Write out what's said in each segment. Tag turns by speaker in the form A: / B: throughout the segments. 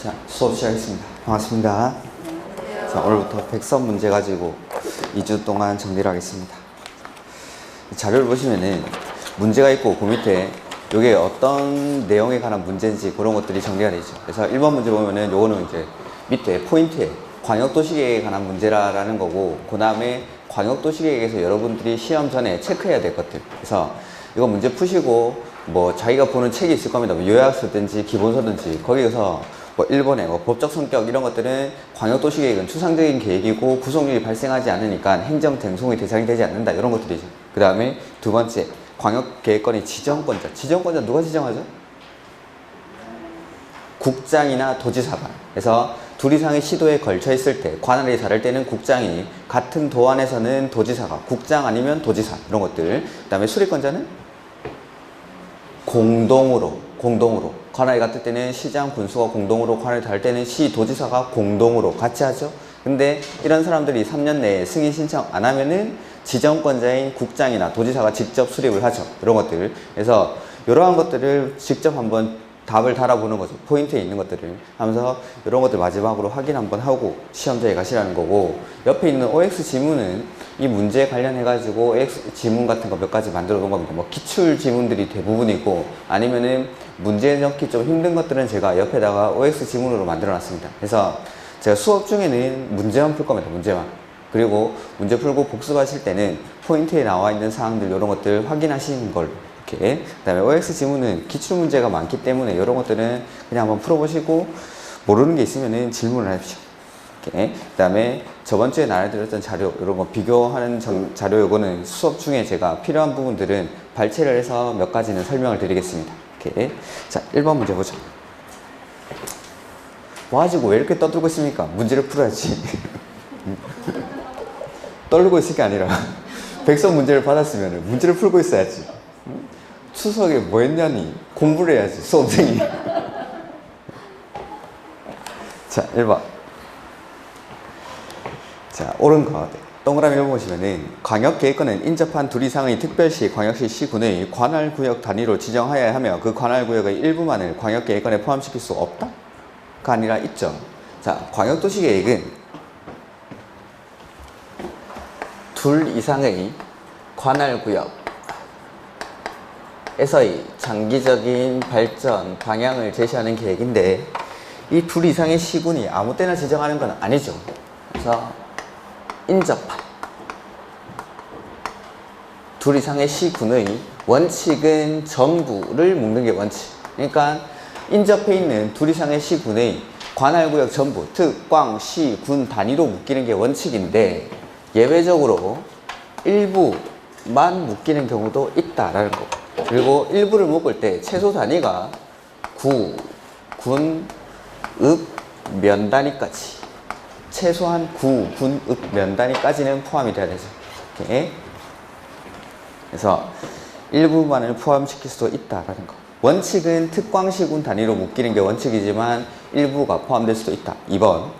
A: 자, 수업 시작하겠습니다. 반갑습니다. 자, 오늘부터 백선 문제 가지고 2주 동안 정리를 하겠습니다. 자료를 보시면은 문제가 있고 그 밑에 이게 어떤 내용에 관한 문제인지 그런 것들이 정리가 되죠. 그래서 1번 문제 보면은 요거는 이제 밑에 포인트에 광역도시계획에 관한 문제라는 거고, 그 다음에 광역도시계획에서 여러분들이 시험 전에 체크해야 될 것들. 그래서 이거 문제 푸시고 뭐 자기가 보는 책이 있을 겁니다. 뭐 요약서든지 기본서든지 거기에서 뭐 1번에 뭐 법적 성격 이런 것들은 광역도시계획은 추상적인 계획이고 구속률이 발생하지 않으니까 행정 쟁송의 대상이 되지 않는다, 이런 것들이죠. 그 다음에 두 번째, 광역계획권의 지정권자. 지정권자 누가 지정하죠? 국장이나 도지사가. 그래서 둘 이상의 시도에 걸쳐 있을 때, 관할이 다를 때는 국장이, 같은 도 안에서는 도지사가, 국장 아니면 도지사, 이런 것들. 그 다음에 수리권자는 공동으로 관할이 같을 때는 시장, 군수가 공동으로, 관할이 다를 때는 시, 도지사가 공동으로 같이 하죠. 근데 이런 사람들이 3년 내에 승인 신청 안 하면은 지정권자인 국장이나 도지사가 직접 수립을 하죠. 이런 것들. 그래서 이러한 것들을 직접 한번 답을 달아보는 거죠. 포인트에 있는 것들을 하면서 이런 것들 마지막으로 확인 한번 하고 시험장에 가시라는 거고, 옆에 있는 OX 지문은 이 문제에 관련해 가지고 OX 지문 같은 거 몇 가지 만들어 놓은 겁니다. 뭐 기출 지문들이 대부분이고, 아니면은 문제 넣기 좀 힘든 것들은 제가 옆에다가 OX 지문으로 만들어 놨습니다. 그래서 제가 수업 중에는 문제만 풀 겁니다. 문제만. 그리고 문제 풀고 복습하실 때는 포인트에 나와 있는 사항들 이런 것들 확인하시는 걸로. 그 다음에 OX 지문은 기출문제가 많기 때문에 이런 것들은 그냥 한번 풀어보시고 모르는 게 있으면 질문을 하십시오. 그 다음에 저번 주에 나눠드렸던 자료, 이런 거 비교하는 자료, 요거는 수업 중에 제가 필요한 부분들은 발췌를 해서 몇 가지는 설명을 드리겠습니다. 자, 1번 문제 보죠. 뭐 가지고 왜 이렇게 떠들고 있습니까? 문제를 풀어야지. 떨고 있을 게 아니라 백선 문제를 받았으면 문제를 풀고 있어야지. 추석에 뭐 했냐니? 공부를 해야지, 수험생이. 자, 1번. 자, 옳은 것. 동그라미 보시면은 광역계획권은 인접한 둘 이상의 특별시, 광역시, 시군의 관할구역 단위로 지정하여야 하며 그 관할구역의 일부만을 광역계획권에 포함시킬 수 없다? 가 아니라 있죠. 자, 광역도시계획은 둘 이상의 관할구역 에서의 장기적인 발전 방향을 제시하는 계획인데, 이 둘 이상의 시군이 아무 때나 지정하는 건 아니죠. 그래서 인접한 둘 이상의 시군의 원칙은 전부를 묶는 게 원칙. 그러니까 인접해 있는 둘 이상의 시군의 관할구역 전부, 특, 광, 시, 군 단위로 묶이는 게 원칙인데, 예외적으로 일부만 묶이는 경우도 있다라는 거. 그리고 일부를 묶을 때 최소 단위가 구, 군, 읍, 면 단위까지, 최소한 구, 군, 읍, 면 단위까지는 포함이 돼야 되죠. 이렇게. 그래서 일부만을 포함시킬 수도 있다라는 거. 원칙은 특광시군 단위로 묶이는 게 원칙이지만 일부가 포함될 수도 있다. 2번.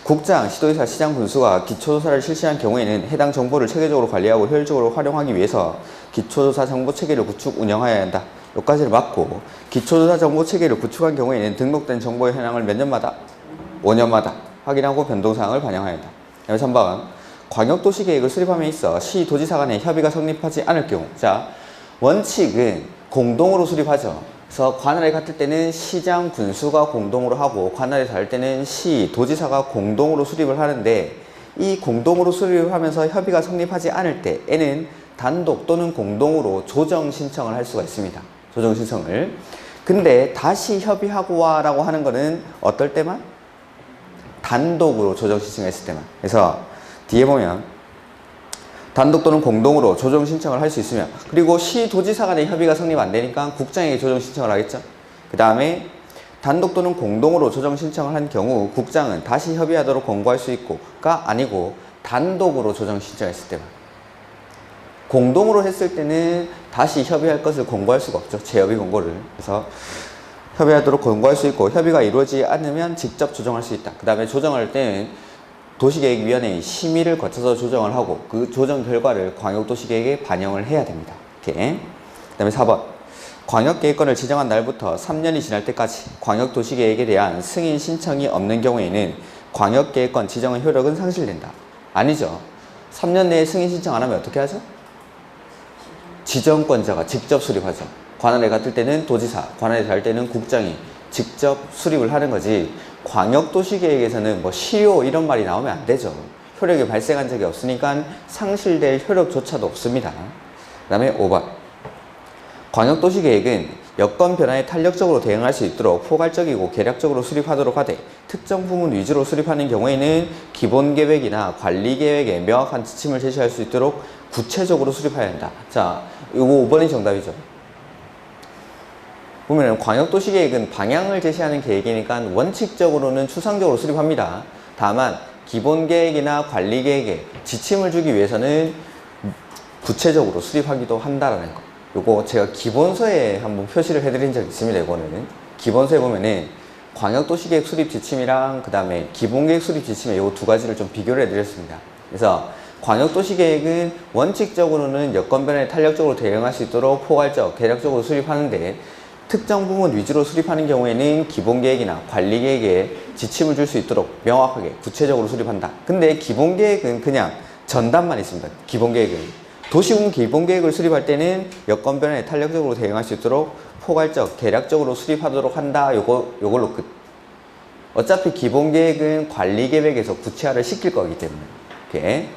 A: 국장, 시도지사, 시장, 군수가 기초조사를 실시한 경우에는 해당 정보를 체계적으로 관리하고 효율적으로 활용하기 위해서 기초조사 정보체계를 구축, 운영하여야 한다. 여기까지를 맞고, 기초조사 정보체계를 구축한 경우에는 등록된 정보의 현황을 몇 년마다? 5년마다 확인하고 변동사항을 반영해야 한다. 3번. 광역도시계획을 수립함에 있어 시, 도지사 간의 협의가 성립하지 않을 경우. 자, 원칙은 공동으로 수립하죠. 그래서 관할이 같을 때는 시장, 군수가 공동으로 하고, 관할이 다를 때는 시, 도지사가 공동으로 수립을 하는데, 이 공동으로 수립을 하면서 협의가 성립하지 않을 때에는 단독 또는 공동으로 조정 신청을 할 수가 있습니다. 조정 신청을. 근데 다시 협의하고 와라고 하는 거는 어떨 때만? 단독으로 조정 신청했을 때만. 그래서 뒤에 보면 단독 또는 공동으로 조정 신청을 할 수 있으며, 그리고 시, 도지사 간의 협의가 성립 안 되니까 국장에게 조정 신청을 하겠죠. 그 다음에 단독 또는 공동으로 조정 신청을 한 경우 국장은 다시 협의하도록 권고할 수 있고가 아니고, 단독으로 조정 신청했을 때만. 공동으로 했을 때는 다시 협의할 것을 권고할 수가 없죠. 재협의 권고를. 그래서 협의하도록 권고할 수 있고, 협의가 이루어지지 않으면 직접 조정할 수 있다. 그 다음에 조정할 때는 도시계획위원회의 심의를 거쳐서 조정을 하고, 그 조정 결과를 광역도시계획에 반영을 해야 됩니다. 이렇게. 그 다음에 4번. 광역계획권을 지정한 날부터 3년이 지날 때까지 광역도시계획에 대한 승인 신청이 없는 경우에는 광역계획권 지정의 효력은 상실된다. 아니죠. 3년 내에 승인 신청 안 하면 어떻게 하죠? 지정권자가 직접 수립하죠. 관할에 갔을 때는 도지사, 관할에 갈 때는 국장이 직접 수립을 하는 거지. 광역도시계획에서는 뭐 시효 이런 말이 나오면 안 되죠. 효력이 발생한 적이 없으니까 상실될 효력조차도 없습니다. 그 다음에 5번. 광역도시계획은 여건 변화에 탄력적으로 대응할 수 있도록 포괄적이고 계략적으로 수립하도록 하되 특정 부문 위주로 수립하는 경우에는 기본계획이나 관리계획에 명확한 지침을 제시할 수 있도록 구체적으로 수립해야 한다. 자, 이거 5번이 정답이죠. 보면 광역도시계획은 방향을 제시하는 계획이니까 원칙적으로는 추상적으로 수립합니다. 다만 기본계획이나 관리계획에 지침을 주기 위해서는 구체적으로 수립하기도 한다라는 거. 요거 제가 기본서에 한번 표시를 해드린 적이 있습니다. 이거는 기본서에 보면은 광역도시계획 수립 지침이랑 그 다음에 기본계획 수립 지침에 요 두 가지를 좀 비교를 해드렸습니다. 그래서 광역도시계획은 원칙적으로는 여건 변화에 탄력적으로 대응할 수 있도록 포괄적, 계략적으로 수립하는데 특정 부분 위주로 수립하는 경우에는 기본계획이나 관리계획에 지침을 줄 수 있도록 명확하게 구체적으로 수립한다. 근데 기본계획은 그냥 전단만 있습니다. 기본계획은. 도시군 기본계획을 수립할 때는 여건 변화에 탄력적으로 대응할 수 있도록 포괄적, 계략적으로 수립하도록 한다. 요걸로 끝. 어차피 기본계획은 관리계획에서 구체화를 시킬 거기 때문에. 이렇게.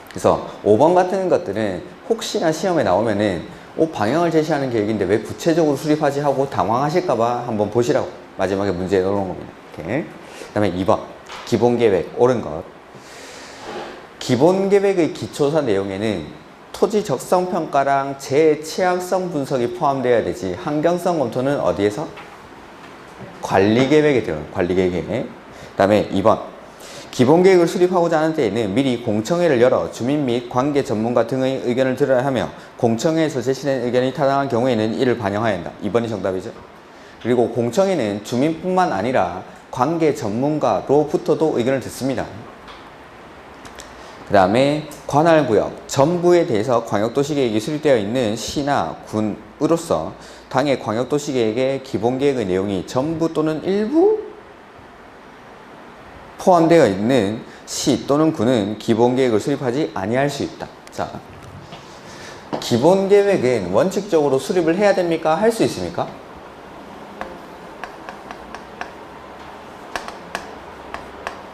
A: 그래서 5번 같은 것들은 혹시나 시험에 나오면은 방향을 제시하는 계획인데 왜 구체적으로 수립하지 하고 당황하실까봐 한번 보시라고 마지막에 문제에 넣어놓은 겁니다. 이렇게. 그 다음에 2번. 기본계획. 옳은 것. 기본계획의 기초사 내용에는 토지 적성평가랑 재취약성 분석이 포함되어야 되지 환경성 검토는 어디에서? 관리계획에 들어요. 관리계획에. 그 다음에 2번. 기본계획을 수립하고자 하는 때에는 미리 공청회를 열어 주민 및 관계 전문가 등의 의견을 들어야 하며 공청회에서 제시된 의견이 타당한 경우에는 이를 반영해야 한다. 2번이 정답이죠. 그리고 공청회는 주민뿐만 아니라 관계 전문가로부터도 의견을 듣습니다. 그 다음에 관할구역 전부에 대해서 광역도시계획이 수립되어 있는 시나 군으로서 당의 광역도시계획의 기본계획의 내용이 전부 또는 일부 포함되어 있는 시 또는 군은 기본계획을 수립하지 아니할 수 있다. 자, 기본계획은 원칙적으로 수립을 해야 됩니까? 할 수 있습니까?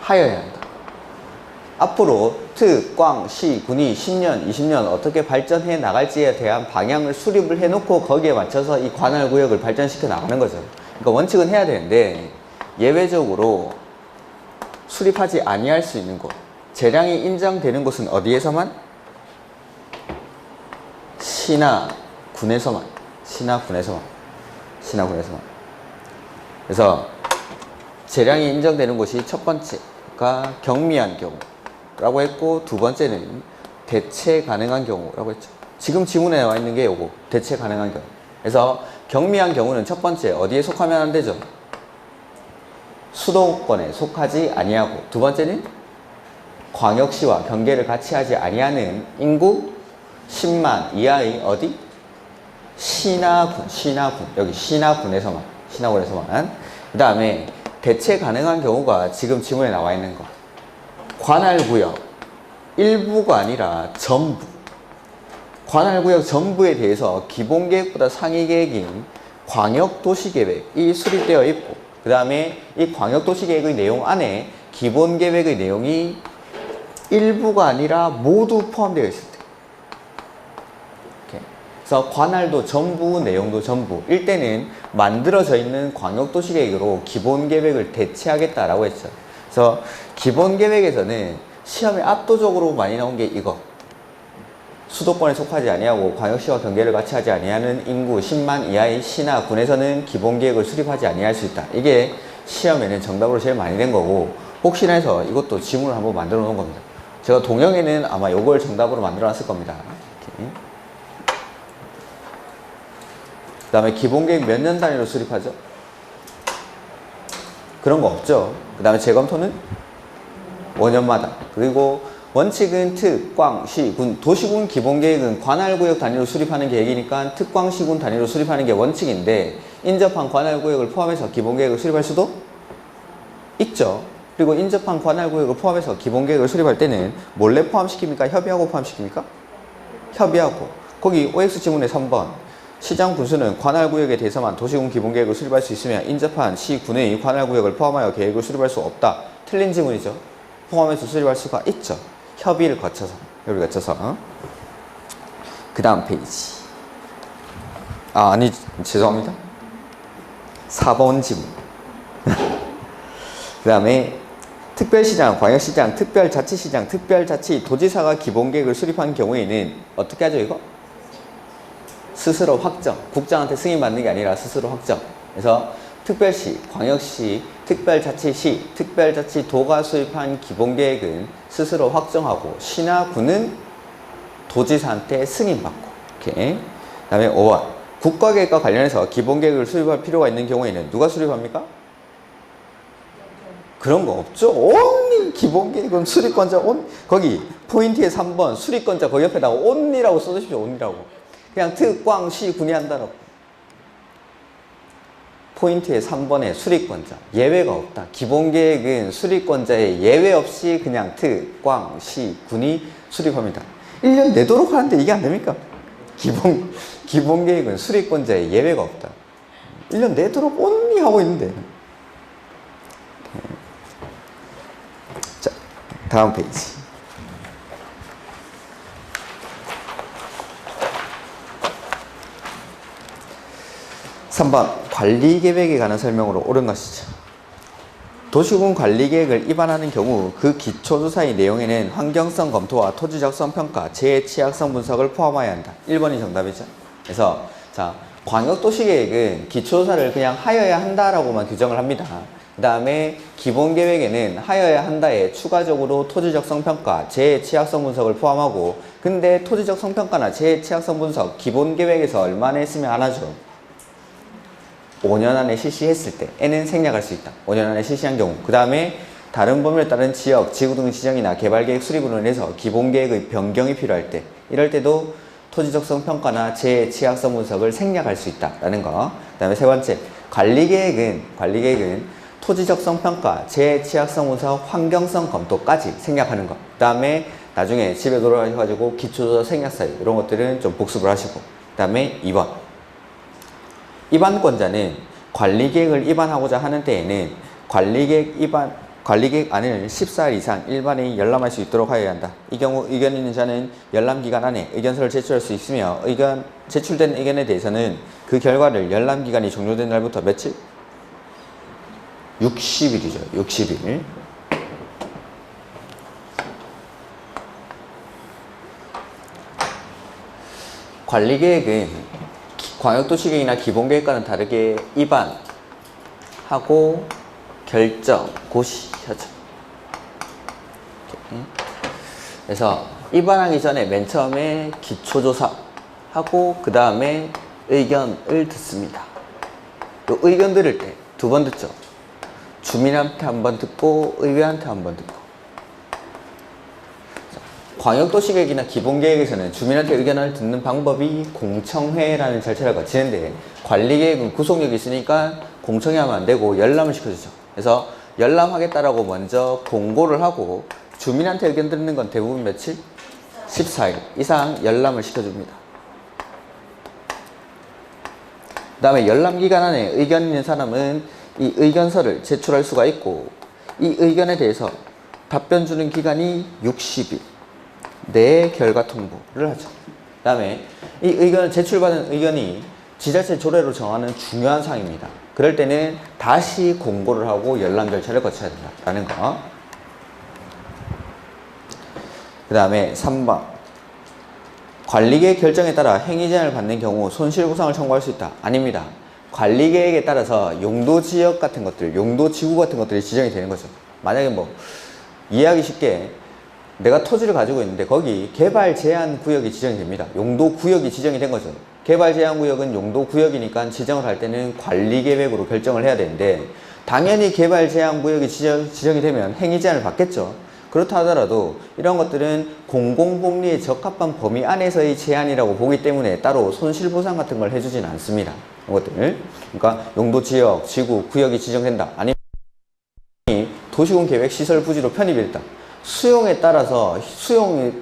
A: 하여야 한다. 앞으로 특, 광, 시, 군이 10년, 20년 어떻게 발전해 나갈지에 대한 방향을 수립을 해놓고 거기에 맞춰서 이 관할구역을 발전시켜 나가는 거죠. 그러니까 원칙은 해야 되는데 예외적으로 수립하지 아니할 수 있는 곳, 재량이 인정되는 곳은 어디에서만? 시나 군에서만. 시나 군에서만. 시나 군에서만. 그래서 재량이 인정되는 곳이 첫 번째가 경미한 경우 라고 했고 두 번째는 대체 가능한 경우라고 했죠. 지금 지문에 나와 있는 게 요거 대체 가능한 경우. 그래서 경미한 경우는 첫 번째 어디에 속하면 안 되죠? 수도권에 속하지 아니하고 두 번째는 광역시와 경계를 같이 하지 아니하는 인구 10만 이하의 어디? 시나군, 시나군. 여기 시나군에서만. 시나군에서만. 그 다음에 대체 가능한 경우가 지금 지문에 나와 있는 거. 관할구역 일부가 아니라 전부. 관할구역 전부에 대해서 기본계획보다 상위계획인 광역도시계획이 수립되어 있고 그 다음에 이 광역도시계획의 내용 안에 기본계획의 내용이 일부가 아니라 모두 포함되어 있을 때. 이렇게. 그래서 관할도 전부, 내용도 전부. 일때는 만들어져 있는 광역도시계획으로 기본계획을 대체하겠다라고 했죠. 그래서 기본계획에서는 시험에 압도적으로 많이 나온 게 이거. 수도권에 속하지 아니하고 광역시와 경계를 같이 하지 아니하는 인구 10만 이하의 시나 군에서는 기본계획을 수립하지 아니할 수 있다. 이게 시험에는 정답으로 제일 많이 된 거고 혹시나 해서 이것도 지문을 한번 만들어 놓은 겁니다. 제가 동영에는 아마 이걸 정답으로 만들어 놨을 겁니다. 이렇게. 그 다음에 기본계획 몇 년 단위로 수립하죠? 그런 거 없죠. 그 다음에 재검토는 5년마다. 그리고 원칙은 특, 꽝, 시, 군. 도시군 기본계획은 관할구역 단위로 수립하는 계획이니까 특, 꽝, 시, 군 단위로 수립하는 게 원칙인데 인접한 관할구역을 포함해서 기본계획을 수립할 수도 있죠. 그리고 인접한 관할구역을 포함해서 기본계획을 수립할 때는 몰래 포함시킵니까? 협의하고 포함시킵니까? 협의하고. 거기 OX 지문의 3번. 시장 군수는 관할구역에 대해서만 도시군 기본계획을 수립할 수 있으며 인접한 시군의 관할구역을 포함하여 계획을 수립할 수 없다. 틀린 지문이죠. 포함해서 수립할 수가 있죠. 협의를 거쳐서. 그 다음 페이지. 아니, 죄송합니다. 4번 지문. 그 다음에 특별시장, 광역시장, 특별자치시장, 특별자치, 도지사가 기본계획을 수립한 경우에는 어떻게 하죠, 이거? 스스로 확정. 국장한테 승인받는 게 아니라 스스로 확정. 그래서 특별시, 광역시, 특별자치시, 특별자치도가 수립한 기본계획은 스스로 확정하고 시나 구는 도지사한테 승인받고. 이렇게. 그 다음에 5번. 국가계획과 관련해서 기본계획을 수립할 필요가 있는 경우에는 누가 수립합니까? 그런 거 없죠. only 기본계획은 수립권자 거기 포인트에 3번 수립권자 거기 옆에다가 only라고 써주십시오. only라고. 그냥 특, 꽝, 시, 군이 한다고. 포인트에 3번에 수립권자. 예외가 없다. 기본계획은 수립권자에 예외 없이 그냥 특, 꽝, 시, 군이 수립합니다. 1년 내도록 하는데 이게 안 됩니까? 기본계획은 수립권자에 예외가 없다. 1년 내도록 only 하고 있는데. 자, 다음 페이지. 3번 관리계획에 관한 설명으로 옳은 것이죠. 도시군 관리계획을 위반하는 경우 그 기초조사의 내용에는 환경성 검토와 토지적성 평가, 재해취약성 분석을 포함해야 한다. 1번이 정답이죠. 그래서 자, 광역도시계획은 기초조사를 그냥 하여야 한다라고만 규정을 합니다. 그 다음에 기본계획에는 하여야 한다에 추가적으로 토지적성 평가, 재해취약성 분석을 포함하고, 근데 토지적성 평가나 재해취약성 분석 기본계획에서 얼마나 했으면 안 하죠? 5년 안에 실시했을 때에는 생략할 수 있다. 5년 안에 실시한 경우. 그 다음에 다른 범위에 따른 지역, 지구 등 지정이나 개발계획 수립으로 인해서 기본계획의 변경이 필요할 때, 이럴 때도 토지적성 평가나 재해취약성 분석을 생략할 수 있다라는 거. 그 다음에 세 번째, 관리계획은 토지적성 평가, 재해취약성 분석, 환경성 검토까지 생략하는 거. 그 다음에 나중에 집에 돌아가셔가지고 기초조사 생략 사유 이런 것들은 좀 복습을 하시고. 그 다음에 2번. 위반권자는 관리계획을 위반하고자 하는 때에는 관리계획 안을 14일 이상 일반에 열람할 수 있도록 하여야 한다. 이 경우 의견 있는 자는 열람기간 안에 의견서를 제출할 수 있으며 제출된 의견에 대해서는 그 결과를 열람기간이 종료된 날부터 며칠? 60일이죠. 60일. 관리계획은 광역도시계획이나 기본계획과는 다르게 위반하고 결정, 고시하죠. 그래서 위반하기 전에 맨 처음에 기초조사하고 그 다음에 의견을 듣습니다. 또 의견 들을 때 2번 듣죠. 주민한테 한 번 듣고 의회한테 한 번 듣고. 광역도시계획이나 기본계획에서는 주민한테 의견을 듣는 방법이 공청회라는 절차를 거치는데, 관리계획은 구속력이 있으니까 공청회하면 안 되고 열람을 시켜주죠. 그래서 열람하겠다라고 먼저 공고를 하고 주민한테 의견 듣는 건 대부분 며칠? 14일 이상 열람을 시켜줍니다. 그 다음에 열람기간 안에 의견 있는 사람은 이 의견서를 제출할 수가 있고, 이 의견에 대해서 답변 주는 기간이 60일 내에 결과 통보를 하죠. 그 다음에 이 의견을 제출받은 의견이 지자체 조례로 정하는 중요한 사항입니다. 그럴 때는 다시 공고를 하고 열람 절차를 거쳐야 된다는 거. 그 다음에 3번. 관리계획 결정에 따라 행위제한을 받는 경우 손실보상을 청구할 수 있다. 아닙니다. 관리계획에 따라서 용도지역 같은 것들, 용도지구 같은 것들이 지정이 되는 거죠. 만약에 뭐 이해하기 쉽게 내가 토지를 가지고 있는데 거기 개발 제한 구역이 지정이 됩니다. 용도 구역이 지정이 된 거죠. 개발 제한 구역은 용도 구역이니까 지정을 할 때는 관리계획으로 결정을 해야 되는데, 당연히 개발 제한 구역이 지정이 되면 행위 제한을 받겠죠. 그렇다 하더라도 이런 것들은 공공복리에 적합한 범위 안에서의 제한이라고 보기 때문에 따로 손실보상 같은 걸 해주진 않습니다. 이것들. 그러니까 용도지역, 지구, 구역이 지정된다. 아니면 도시군 계획 시설 부지로 편입이 됐다. 수용에 따라서 수용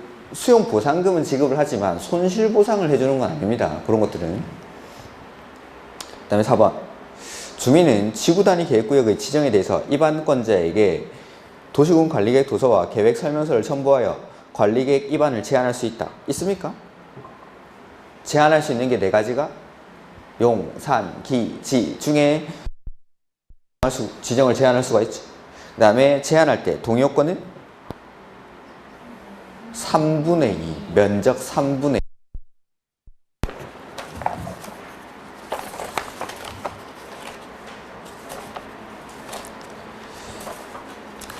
A: 보상금은 지급을 하지만 손실 보상을 해주는 건 아닙니다. 그런 것들은. 그 다음에 4번. 주민은 지구 단위 계획구역의 지정에 대해서 입안권자에게 도시군 관리계획 도서와 계획 설명서를 첨부하여 관리계획 입안을 제한할 수 있다. 있습니까? 제한할 수 있는 게 4가지가 용, 산, 기, 지 중에 지정을 제한할 수가 있죠. 그 다음에 제한할 때 동의요건은 3분의 2, 면적 3분의 2.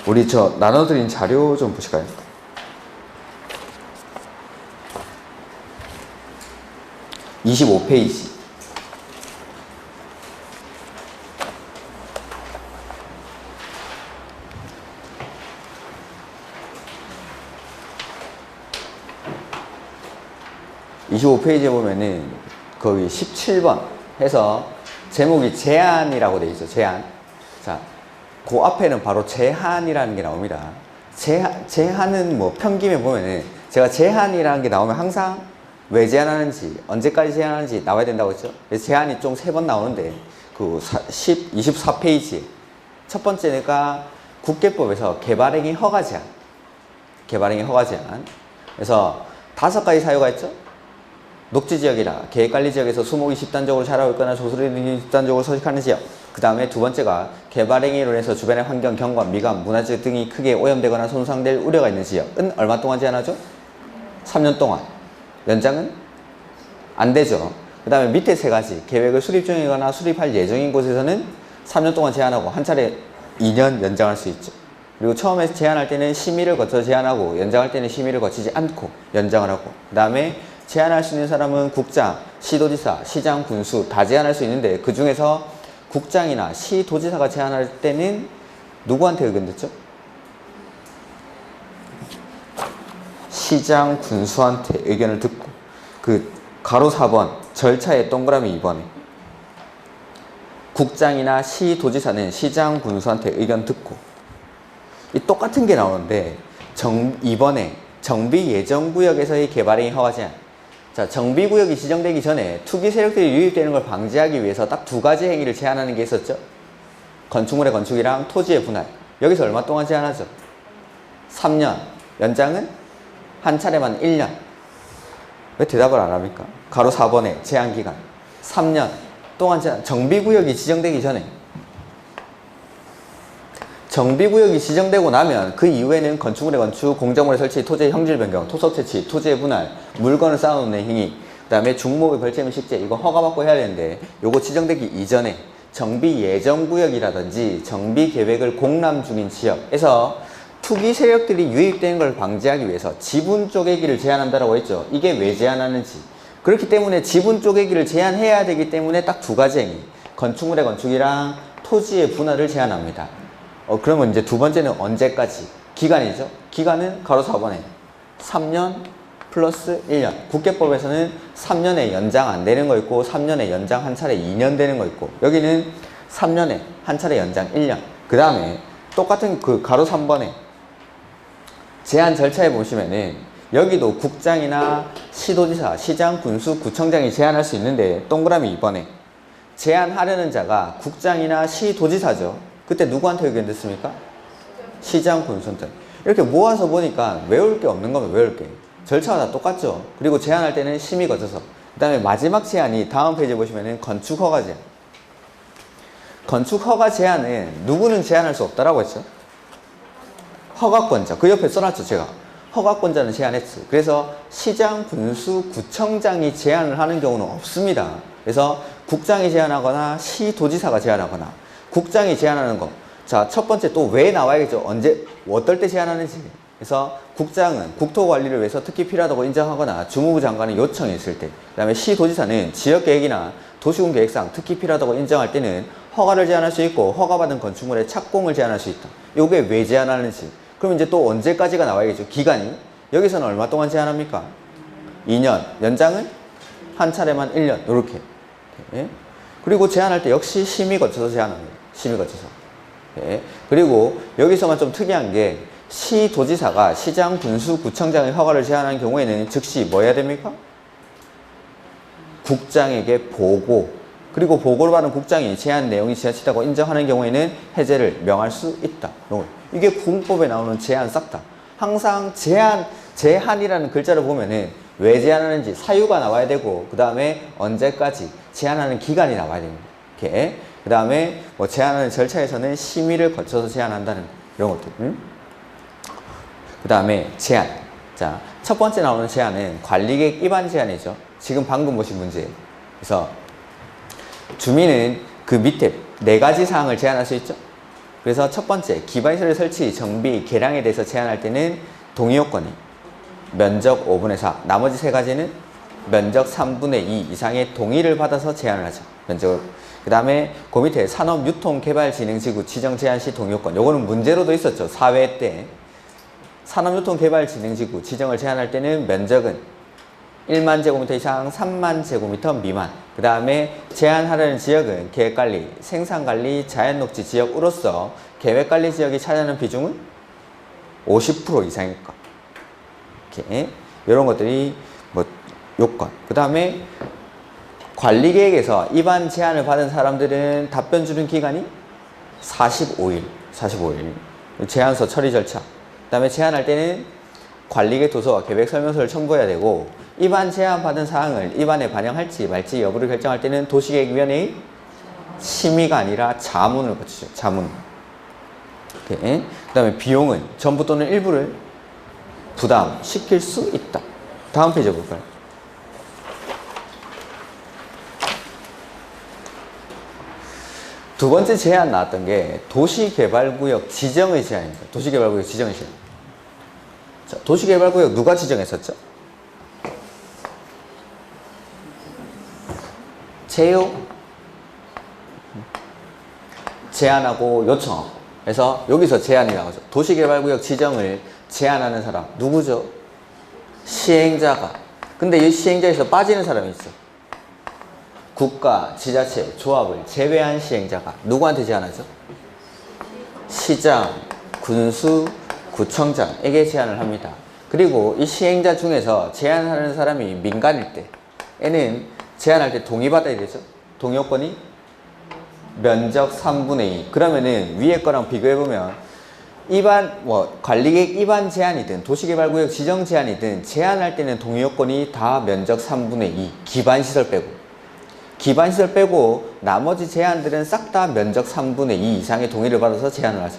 A: 우리 나눠드린 자료 좀 보실까요? (25페이지) (25페이지에) 보면은 거기 17번 해서 제목이 제한이라고 돼 있죠. 제한. 자, 그 앞에는 바로 제한이라는 게 나옵니다. 제한은 뭐 평김에 보면은 제가 제한이라는 게 나오면 항상 왜 제한하는지, 언제까지 제한하는지 나와야 된다고 했죠. 그래서 제한이 좀 3번 나오는데 그 24페이지에 첫 번째가 국계법에서 개발행위 허가 제한. 개발행위 허가 제한. 그래서 5가지 사유가 있죠. 녹지지역이라 계획관리지역에서 수목이 집단적으로 자라고 있거나 조수리 등이 집단적으로 서식하는 지역. 그 다음에 2번째가 개발행위로 인해서 주변의 환경, 경관, 미관, 문화재 등이 크게 오염되거나 손상될 우려가 있는 지역은 얼마 동안 제한하죠? 3년 동안. 연장은 안 되죠. 그 다음에 밑에 3가지 계획을 수립 중이거나 수립할 예정인 곳에서는 3년 동안 제한하고 한 차례 2년 연장할 수 있죠. 그리고 처음에 제한할 때는 심의를 거쳐 제한하고 연장할 때는 심의를 거치지 않고 연장을 하고, 그 다음에 제한할 수 있는 사람은 국장, 시도지사, 시장, 군수 다 제한할 수 있는데 그 중에서 국장이나 시도지사가 제한할 때는 누구한테 의견 듣죠? 시장, 군수한테 의견을 듣고, 그 가로 4번 절차의 동그라미 2번에 국장이나 시도지사는 시장, 군수한테 의견 듣고, 이 똑같은 게 나오는데 2번에 정비예정구역에서의 개발행위 허가 제한. 자, 정비구역이 지정되기 전에 투기 세력들이 유입되는 걸 방지하기 위해서 딱 2가지 행위를 제한하는 게 있었죠. 건축물의 건축이랑 토지의 분할. 여기서 얼마 동안 제한하죠? 3년. 연장은 한 차례만 1년. 왜 대답을 안 합니까? 가로 4번에 제한기간 3년 동안 제한. 정비구역이 지정되기 전에. 정비구역이 지정되고 나면 그 이후에는 건축물의 건축, 공작물의 설치, 토지의 형질 변경, 토속 채취, 토지의 분할, 물건을 쌓아놓는 행위, 그 다음에 중목의 벌채미 식재, 이거 허가받고 해야 되는데 요거 지정되기 이전에 정비 예정구역이라든지 정비 계획을 공람 중인 지역에서 투기 세력들이 유입되는 걸 방지하기 위해서 지분 쪼개기를 제한한다라고 했죠. 이게 왜 제한하는지. 그렇기 때문에 지분 쪼개기를 제한해야 되기 때문에 딱 2가지 행위, 건축물의 건축이랑 토지의 분할을 제한합니다. 그러면 이제 2번째는 언제까지? 기간이죠. 기간은 가로 4번에 3년 플러스 1년. 국계법에서는 3년에 연장 안 되는 거 있고 3년에 연장 한 차례 2년 되는 거 있고, 여기는 3년에 한 차례 연장 1년. 그 다음에 똑같은 그 가로 3번에 제한 절차에 보시면은 여기도 국장이나 시도지사, 시장, 군수, 구청장이 제한할 수 있는데 동그라미 2번에 제한하려는 자가 국장이나 시도지사죠. 그때 누구한테 의견 듣습니까? 시장, 군수한테. 이렇게 모아서 보니까 외울 게 없는 거면 외울 게. 절차가 다 똑같죠. 그리고 제한할 때는 심의 거쳐서. 그 다음에 마지막 제한이 다음 페이지에 보시면은 건축허가 제한. 건축허가 제한은 누구는 제한할 수 없다라고 했죠. 허가권자. 그 옆에 써놨죠, 제가. 허가권자는 제한했지. 그래서 시장, 군수, 구청장이 제한을 하는 경우는 없습니다. 그래서 국장이 제한하거나 시도지사가 제한하거나 국장이 제한하는 거. 자, 첫 번째 또 왜 나와야겠죠. 언제, 어떨 때 제한하는지. 그래서 국장은 국토관리를 위해서 특히 필요하다고 인정하거나 주무부 장관의 요청이 있을 때, 그 다음에 시도지사는 지역계획이나 도시군 계획상 특히 필요하다고 인정할 때는 허가를 제한할 수 있고 허가받은 건축물의 착공을 제한할 수 있다. 이게 왜 제한하는지. 그럼 이제 또 언제까지가 나와야겠죠? 기간이. 여기서는 얼마 동안 제한합니까? 2년. 연장은 한 차례만 1년. 요렇게. 예? 그리고 제한할 때 역시 심의 거쳐서 제한합니다. 심의 거쳐서. 예? 그리고 여기서만 좀 특이한 게 시도지사가 시장, 군수, 구청장의 허가를 제한하는 경우에는 즉시 뭐 해야 됩니까? 국장에게 보고, 그리고 보고를 받은 국장이 제한 내용이 지나치다고 인정하는 경우에는 해제를 명할 수 있다. 이게 군법에 나오는 제한 싹 다. 항상 제한이라는 글자를 보면은 왜 제한하는지 사유가 나와야 되고, 그 다음에 언제까지 제한하는 기간이 나와야 됩니다. 이렇게. 그 다음에 뭐 제한하는 절차에서는 심의를 거쳐서 제한한다는 이런 것들. 그 다음에 제한. 자, 첫 번째 나오는 제한은 관리계획 위반 제한이죠. 지금 방금 보신 문제. 그래서 주민은 그 밑에 4가지 사항을 제한할 수 있죠. 그래서 첫 번째, 기반시설 설치, 정비, 개량에 대해서 제한할 때는 동의요건이 면적 5분의 4, 나머지 3가지는 면적 3분의 2 이상의 동의를 받아서 제한을 하죠. 면적을. 그 다음에 그 밑에 산업유통개발진흥지구 지정 제한 시 동의요건. 요거는 문제로도 있었죠. 사회 때. 산업유통개발진흥지구 지정을 제한할 때는 면적은 1만 제곱미터 이상 3만 제곱미터 미만. 그 다음에 제한하려는 지역은 계획관리, 생산관리, 자연녹지 지역으로서 계획관리 지역이 차지하는 비중은 50% 이상일 것. 이렇게 이런 것들이 뭐 요건. 그 다음에 관리계획에서 위반 제한을 받은 사람들은 답변 주는 기간이 45일. 제한서 처리 절차. 그 다음에 제한할 때는 관리계획 도서와 계획 설명서를 첨부해야 되고, 위반 제한 받은 사항을 위반에 반영할지 말지 여부를 결정할 때는 도시계획위원회의 심의가 아니라 자문을 거치죠. 자문. 그 다음에 비용은 전부 또는 일부를 부담시킬 수 있다. 다음 페이지 볼까요? 두 번째 제한 나왔던 게 도시개발구역 지정의 제한입니다. 도시개발구역 지정의 제한. 자, 도시개발구역 누가 지정했었죠? 제안하고 요청하고. 그래서 여기서 제안이 나오죠. 도시개발구역 지정을 제안하는 사람 누구죠? 시행자가. 근데 이 시행자에서 빠지는 사람이 있어. 국가, 지자체, 조합을 제외한 시행자가 누구한테 제안하죠? 시장, 군수, 구청장에게 제안을 합니다. 그리고 이 시행자 중에서 제안하는 사람이 민간일 때에는 제안할 때 동의받아야 되죠. 동의요건이 면적 3분의 2. 그러면은 위에 거랑 비교해보면 관리계획 위반 제한이든 도시개발구역 지정 제한이든 제한할 때는 동의요건이 다 면적 3분의 2. 기반시설 빼고. 기반시설 빼고 나머지 제한들은 싹 다 면적 3분의 2 이상의 동의를 받아서 제한을 하죠.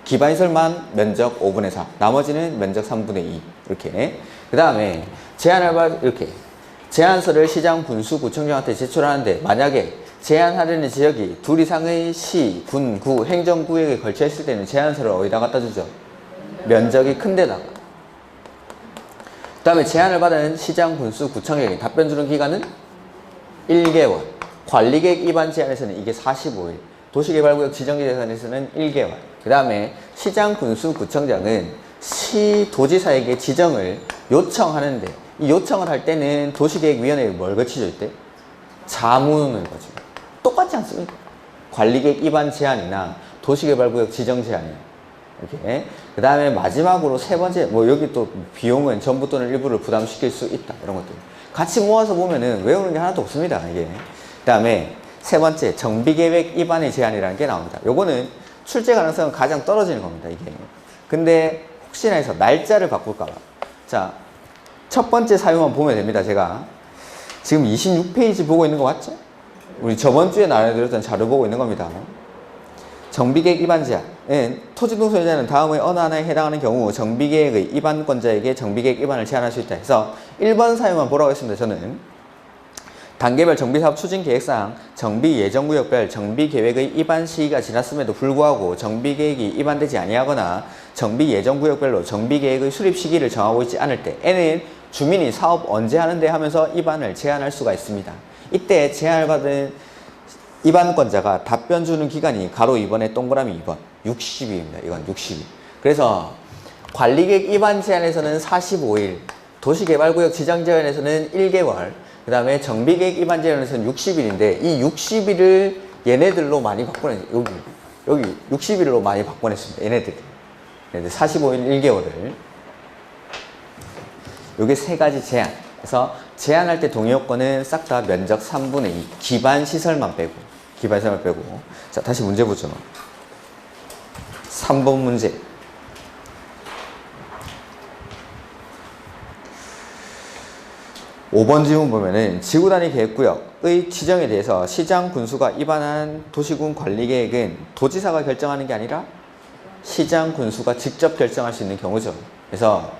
A: 기반시설만 면적 5분의 4. 나머지는 면적 3분의 2. 이렇게. 그 다음에 이렇게. 제안서를 시장, 군수, 구청장한테 제출하는데 만약에 제한하려는 지역이 2 이상의 시, 군, 구, 행정구역에 걸쳐 있을 때는 제안서를 어디다 갖다 주죠? 면적이 큰 데다가. 그 다음에 제안을 받은 시장, 군수, 구청에게 답변 주는 기간은 1개월. 관리계획 위반 제한에서는 이게 45일. 도시개발구역 지정제한에서는 1개월. 그 다음에 시장, 군수, 구청장은 시도지사에게 지정을 요청하는데, 이 요청을 할 때는 도시계획위원회에 뭘 거치죠, 이때? 자문을 거치죠. 똑같지 않습니까? 관리계획 위반 제한이나 도시개발구역 지정 제한이요. 이렇게. 그 다음에 마지막으로 세 번째, 여기 또 비용은 전부 또는 일부를 부담시킬 수 있다. 이런 것들. 같이 모아서 보면은 외우는 게 하나도 없습니다, 이게. 그 다음에 세 번째, 정비계획 위반의 제한이라는 게 나옵니다. 요거는 출제 가능성은 가장 떨어지는 겁니다, 이게. 근데 혹시나 해서 날짜를 바꿀까봐. 자, 첫 번째 사유만 보면 됩니다, 제가. 지금 26페이지 보고 있는 거 맞죠? 우리 저번 주에 나눠드렸던 자료 보고 있는 겁니다. 정비계획 위반 제한은 토지동 소유자는 다음의 어느 하나에 해당하는 경우 정비계획의 위반권자에게 정비계획 위반을 제한할 수 있다 해서 1번 사유만 보라고 했습니다. 저는 단계별 정비사업 추진계획상 정비예정구역별 정비계획의 위반 시기가 지났음에도 불구하고 정비계획이 위반되지 아니하거나 정비예정구역별로 정비계획의 수립 시기를 정하고 있지 않을 때에는 주민이 사업 언제 하는데 하면서 위반을 제한할 수가 있습니다. 이때 제한을 받은 위반권자가 답변 주는 기간이 가로 2번에 동그라미 2번 60일입니다. 이건 60일. 그래서 관리계획 위반 제한에서는 45일, 도시개발구역 지정 제한에서는 1개월, 그 다음에 정비계획 위반 제한에서는 60일인데 이 60일을 얘네들로 많이 바꿔냈어요. 여기 60일로 많이 바꿔냈습니다. 얘네들 45일 1개월을. 요게 세 가지 제한. 그래서 제한할 때 동의요건은 싹 다 면적 3분의 2, 기반시설만 빼고. 자, 다시 문제 보죠. 3번 문제. 5번 질문 보면은 지구단위 계획구역의 지정에 대해서 시장 군수가 위반한 도시군 관리계획은 도지사가 결정하는 게 아니라 시장 군수가 직접 결정할 수 있는 경우죠. 그래서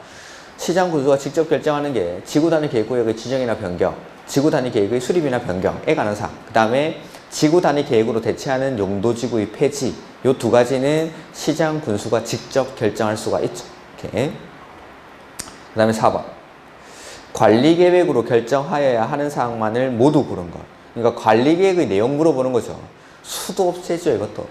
A: 시장 군수가 직접 결정하는 게 지구단위 계획구역의 지정이나 변경, 지구단위 계획의 수립이나 변경에 관한 사항, 그 다음에 지구단위 계획으로 대체하는 용도지구의 폐지, 이 두 가지는 시장 군수가 직접 결정할 수가 있죠. 이렇게. 그 다음에 4번. 관리계획으로 결정하여야 하는 사항만을 모두 고른 것. 그러니까 관리계획의 내용 물어보는 거죠. 수도 없애죠, 이것도.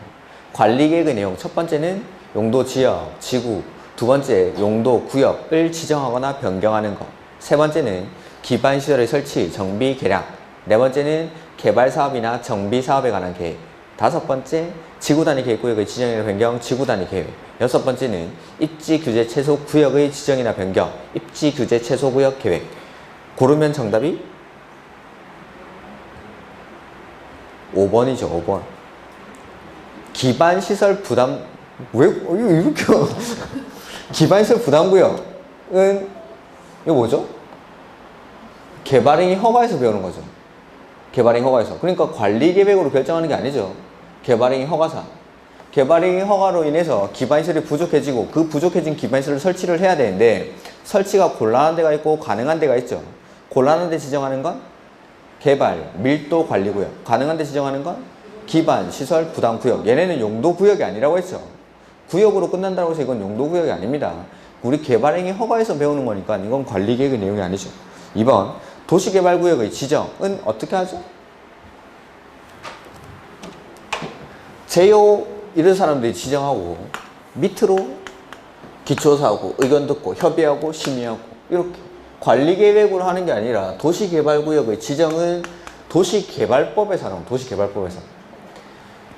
A: 관리계획의 내용. 첫 번째는 용도 지역, 지구. 두 번째, 용도 구역을 지정하거나 변경하는 것. 세 번째는 기반시설의 설치, 정비, 개량. 네 번째는 개발사업이나 정비사업에 관한 계획. 다섯 번째, 지구단위 계획구역의 지정이나 변경, 지구단위 계획. 여섯 번째는 입지규제 최소 구역의 지정이나 변경, 입지규제 최소 구역 계획. 고르면 정답이 5번이죠, 5번. 기반시설 부담, 왜, 이렇게. 기반시설 부담구역은, 이거 뭐죠? 개발행위 허가에서 배우는 거죠. 개발행위 허가에서. 그러니까 관리계획으로 결정하는 게 아니죠. 개발행위 허가사. 개발행위 허가로 인해서 기반시설이 부족해지고 그 부족해진 기반시설을 설치를 해야 되는데 설치가 곤란한 데가 있고 가능한 데가 있죠. 곤란한 데 지정하는 건 개발, 밀도 관리구역. 가능한 데 지정하는 건 기반시설 부담구역. 얘네는 용도구역이 아니라고 했죠. 구역으로 끝난다고 해서 이건 용도구역이 아닙니다. 우리 개발행위 허가에서 배우는 거니까 이건 관리계획의 내용이 아니죠. 2번. 도시개발구역의 지정은 어떻게 하죠? 제요 이런 사람들이 지정하고 밑으로 기초사하고 의견 듣고 협의하고 심의하고 이렇게 관리계획으로 하는 게 아니라 도시개발구역의 지정은 도시개발법에서 하는 거예요. 도시개발법에서.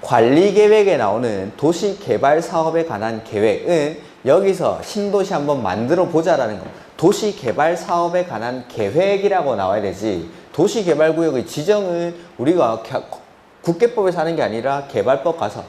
A: 관리계획에 나오는 도시개발사업에 관한 계획은 여기서 신도시 한번 만들어 보자라는 거. 도시개발사업에 관한 계획이라고 나와야 되지 도시개발구역의 지정은 우리가 국계법에서 하는 게 아니라 개발법 가서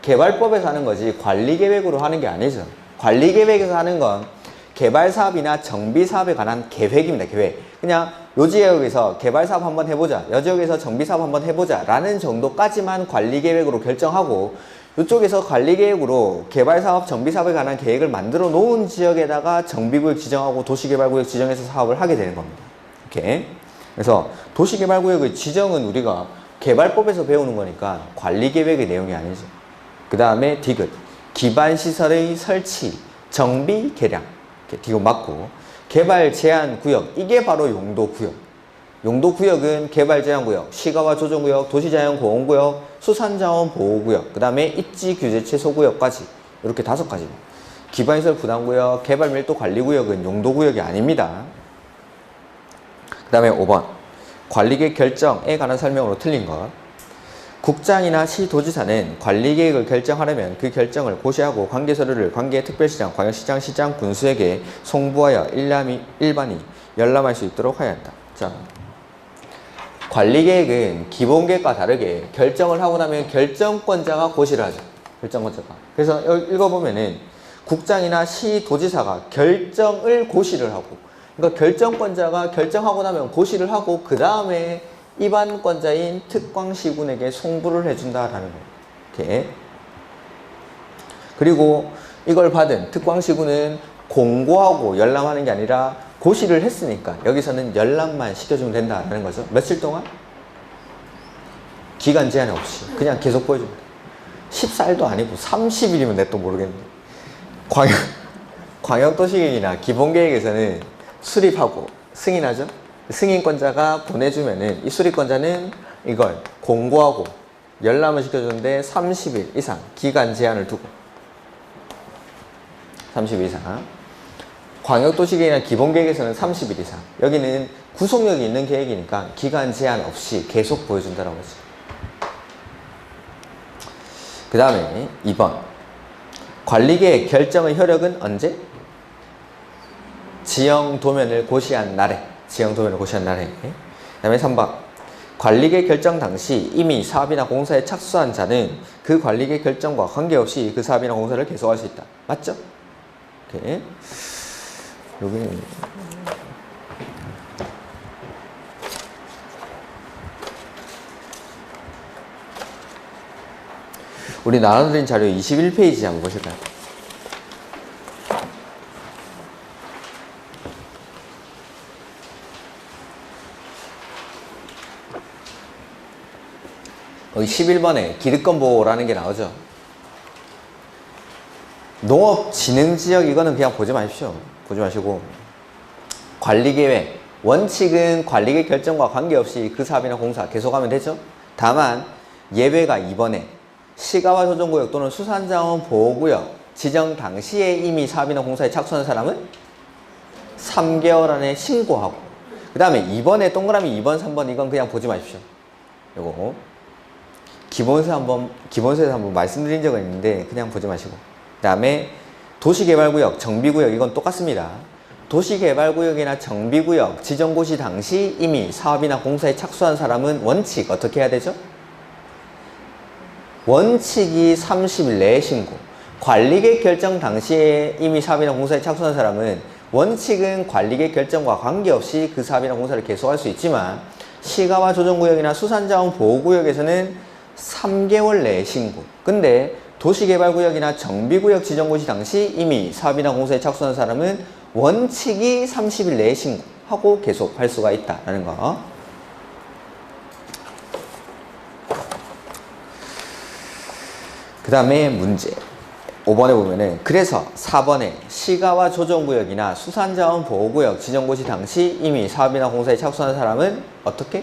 A: 개발법에서 하는 거지 관리계획으로 하는 게 아니죠. 관리계획에서 하는 건 개발사업이나 정비사업에 관한 계획입니다. 계획. 그냥 요 지역에서 개발사업 한번 해보자, 요 지역에서 정비사업 한번 해보자 라는 정도까지만 관리계획으로 결정하고 이쪽에서 관리계획으로 개발사업, 정비사업에 관한 계획을 만들어 놓은 지역에다가 정비구역 지정하고 도시개발구역 지정해서 사업을 하게 되는 겁니다. 이렇게. 그래서 도시개발구역의 지정은 우리가 개발법에서 배우는 거니까 관리계획의 내용이 아니죠. 그 다음에 디귿. 기반시설의 설치, 정비, 개량. 이렇게 디귿 맞고. 개발 제한 구역. 이게 바로 용도구역. 용도구역은 개발제한구역, 시가와 조정구역, 도시자연보호구역, 수산자원보호구역, 그 다음에 입지규제 최소구역까지 이렇게 5가지. 기반시설 부담구역, 개발밀도관리구역은 용도구역이 아닙니다. 그 다음에 5번. 관리계획 결정에 관한 설명으로 틀린 것. 국장이나 시도지사는 관리계획을 결정하려면 그 결정을 고시하고 관계서류를 관계특별시장, 광역시장, 시장, 군수에게 송부하여 일반이 열람할 수 있도록 하여야 한다. 자, 관리계획은 기본계획과 다르게 결정을 하고 나면 결정권자가 고시를 하죠. 결정권자가. 그래서 읽어보면은 국장이나 시도지사가 결정을 고시를 하고, 그러니까 결정권자가 결정하고 나면 고시를 하고 그 다음에 위반권자인 특광시군에게 송부를 해준다라는 거예요. 이렇게. 그리고 이걸 받은 특광시군은 공고하고 열람하는 게 아니라 고시를 했으니까 여기서는 열람만 시켜주면 된다라는 거죠. 며칠 동안? 기간 제한 없이 그냥 계속 보여줍니다. 14일도 아니고 30일이면 내 또 모르겠는데. 광역도시계획이나 기본계획에서는 수립하고 승인하죠. 승인권자가 보내주면은 이 수립권자는 이걸 공고하고 열람을 시켜주는데 30일 이상 기간 제한을 두고. 30일 이상. 광역도시계획이나 기본계획에서는 30일 이상. 여기는 구속력이 있는 계획이니까 기간 제한 없이 계속 보여준다는 거지. 그 다음에 2번. 관리계획 결정의 효력은 언제? 지형도면을 고시한 날에. 지형도면을 고시한 날에. 그 다음에 3번. 관리계획 결정 당시 이미 사업이나 공사에 착수한 자는 그 관리계획 결정과 관계없이 그 사업이나 공사를 계속할 수 있다. 맞죠? 오케이. 여기 우리 나눠드린 자료 21페이지 한번 보실까요? 여기 11번에 기득권보호라는 게 나오죠. 농업진흥지역 이거는 그냥 보지 마십시오. 보지 마시고 관리계획 원칙은 관리계획 결정과 관계없이 그 사업이나 공사 계속하면 되죠. 다만 예외가 2번에 시가와 조정구역 또는 수산자원 보호구역 지정 당시에 이미 사업이나 공사에 착수한 사람은 3개월 안에 신고하고, 그 다음에 2번에 동그라미 2번 3번 이건 그냥 보지 마십시오. 요거 기본서에서 한번 말씀드린 적은 있는데 그냥 보지 마시고, 그 다음에 도시개발구역, 정비구역 이건 똑같습니다. 도시개발구역이나 정비구역 지정고시 당시 이미 사업이나 공사에 착수한 사람은 원칙 어떻게 해야 되죠? 원칙이 30일 내에 신고. 관리계획 결정 당시에 이미 사업이나 공사에 착수한 사람은 원칙은 관리계획 결정과 관계없이 그 사업이나 공사를 계속할 수 있지만 시가와 조정구역이나 수산자원 보호구역에서는 3개월 내에 신고. 근데 도시개발구역이나 정비구역 지정고시 당시 이미 사업이나 공사에 착수한 사람은 원칙이 30일 내에 신고하고 계속 할 수가 있다라는 거. 그 다음에 문제 5번에 보면은 그래서 4번에 시가와 조정구역이나 수산자원 보호구역 지정고시 당시 이미 사업이나 공사에 착수한 사람은 어떻게?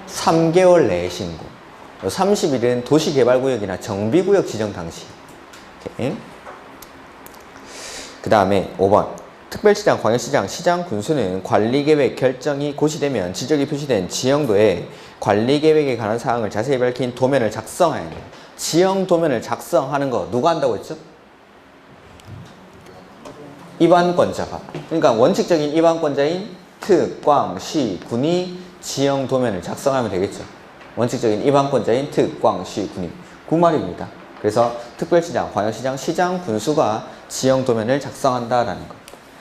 A: 3개월 내에 신고. 30일은 도시개발구역이나 정비구역 지정 당시. 그 다음에 5번 특별시장, 광역시장, 시장, 군수는 관리계획 결정이 고시되면 지적이 표시된 지형도에 관리계획에 관한 사항을 자세히 밝힌 도면을 작성해야 해요. 지형도면을 작성하는 거 누가 한다고 했죠? 입안권자가. 그러니까 원칙적인 입안권자인 특, 광, 시, 군이 지형도면을 작성하면 되겠죠. 원칙적인 입안권자인 특, 광, 시, 군이. 그 말입니다. 그래서 특별시장, 광역시장, 시장, 군수가 지형도면을 작성한다라는 거.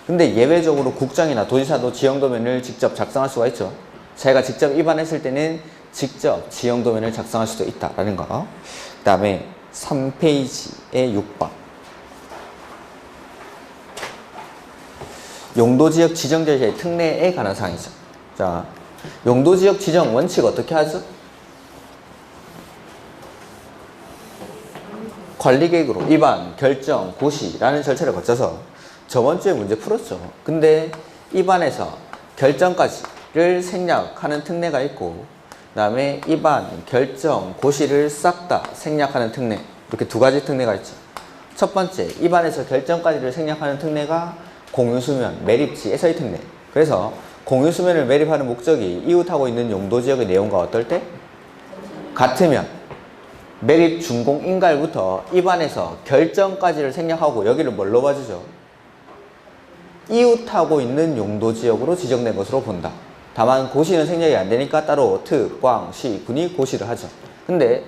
A: 근데 예외적으로 국장이나 도지사도 지형도면을 직접 작성할 수가 있죠. 자기가 직접 입안했을 때는 직접 지형도면을 작성할 수도 있다라는 거. 그 다음에 3페이지의 6번. 용도지역 지정 제시의 특례에 관한 사항이죠. 자, 용도지역 지정 원칙 어떻게 하죠? 관리계획으로 입안, 결정, 고시라는 절차를 거쳐서 저번 주에 문제 풀었죠. 근데 입안에서 결정까지를 생략하는 특례가 있고, 그 다음에 입안, 결정, 고시를 싹 다 생략하는 특례. 이렇게 두 가지 특례가 있죠. 첫 번째, 입안에서 결정까지를 생략하는 특례가 공유수면, 매립지에서의 특례. 그래서 공유수면을 매립하는 목적이 이웃하고 있는 용도지역의 내용과 어떨 때? 같으면 매립 준공 인가일부터 입안에서 결정까지를 생략하고 여기를 뭘로 봐주죠? 이웃하고 있는 용도지역으로 지정된 것으로 본다. 다만 고시는 생략이 안 되니까 따로 특, 광, 시, 군이 고시를 하죠. 근데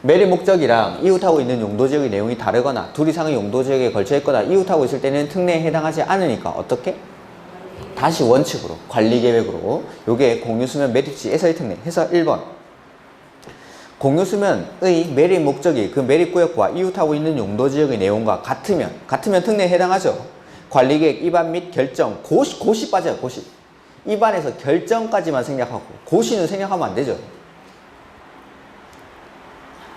A: 매립 목적이랑 이웃하고 있는 용도지역의 내용이 다르거나 둘 이상의 용도지역에 걸쳐 있거나 이웃하고 있을 때는 특례에 해당하지 않으니까 어떻게? 다시 원칙으로, 관리계획으로 요게 공유수면 매립지에서의 특례 해서 1번 공유수면의 매립 목적이 그 매립구역과 이웃하고 있는 용도지역의 내용과 같으면 특례에 해당하죠. 관리계획 입안 및 결정, 고시 빠져요. 고시. 입안에서 결정까지만 생략하고 고시는 생략하면 안 되죠.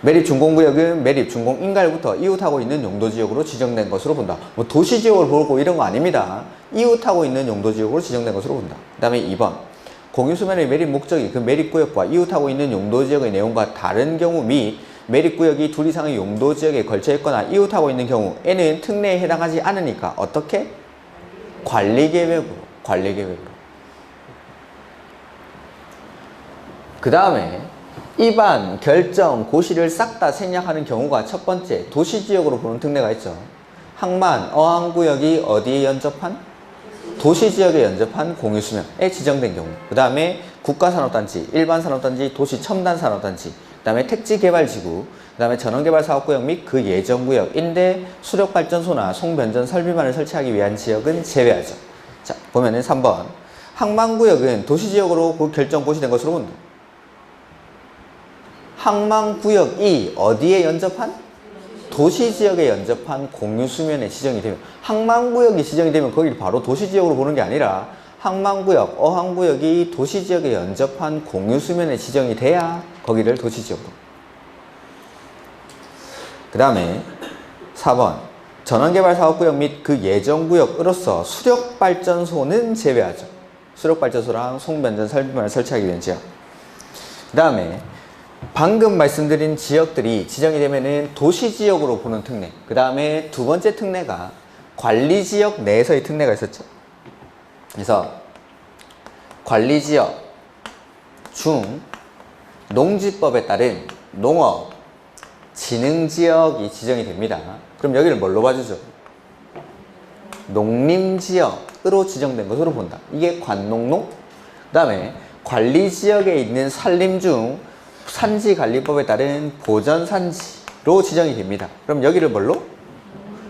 A: 매립 준공구역은 매립 준공 인가일부터 이웃하고 있는 용도지역으로 지정된 것으로 본다. 뭐 도시지역을 보고 이런 거 아닙니다. 이웃하고 있는 용도지역으로 지정된 것으로 본다. 그 다음에 2번 공유수면의 매립 목적이 그 매립구역과 이웃하고 있는 용도지역의 내용과 다른 경우 및 매립구역이 둘 이상의 용도지역에 걸쳐 있거나 이웃하고 있는 경우 N은 특례에 해당하지 않으니까 어떻게? 관리계획으로. 그 다음에 입안, 결정, 고시를 싹 다 생략하는 경우가 첫 번째 도시지역으로 보는 특례가 있죠. 항만, 어항구역이 어디에 연접한? 도시지역에 연접한 공유수면에 지정된 경우. 그 다음에 국가산업단지, 일반산업단지, 도시첨단산업단지, 그 다음에 택지개발지구, 그 다음에 전원개발사업구역 및 그 예정구역인데 수력발전소나 송변전 설비만을 설치하기 위한 지역은 제외하죠. 자, 보면은 3번. 항만구역은 도시지역으로 결정 고시된 것으로 본다. 항만구역이 어디에 연접한? 도시지역에 연접한 공유수면에 지정이 되면, 항만구역이 지정이 되면 거기를 바로 도시지역으로 보는 게 아니라 항만구역, 어항구역이 도시지역에 연접한 공유수면에 지정이 돼야 거기를 도시지역으로. 그 다음에 4번. 전원개발사업구역 및 그 예정구역으로서 수력발전소는 제외하죠. 수력발전소랑 송변전 설비만을 설치하기 위한 지역. 그 다음에 방금 말씀드린 지역들이 지정이 되면은 도시지역으로 보는 특례. 그 다음에 두 번째 특례가 관리지역 내에서의 특례가 있었죠. 그래서 관리지역 중 농지법에 따른 농업 진흥지역이 지정이 됩니다. 그럼 여기를 뭘로 봐주죠? 농림지역으로 지정된 것으로 본다. 이게 관농농. 그 다음에 관리지역에 있는 산림 중 산지관리법에 따른 보전산지로 지정이 됩니다. 그럼 여기를 뭘로?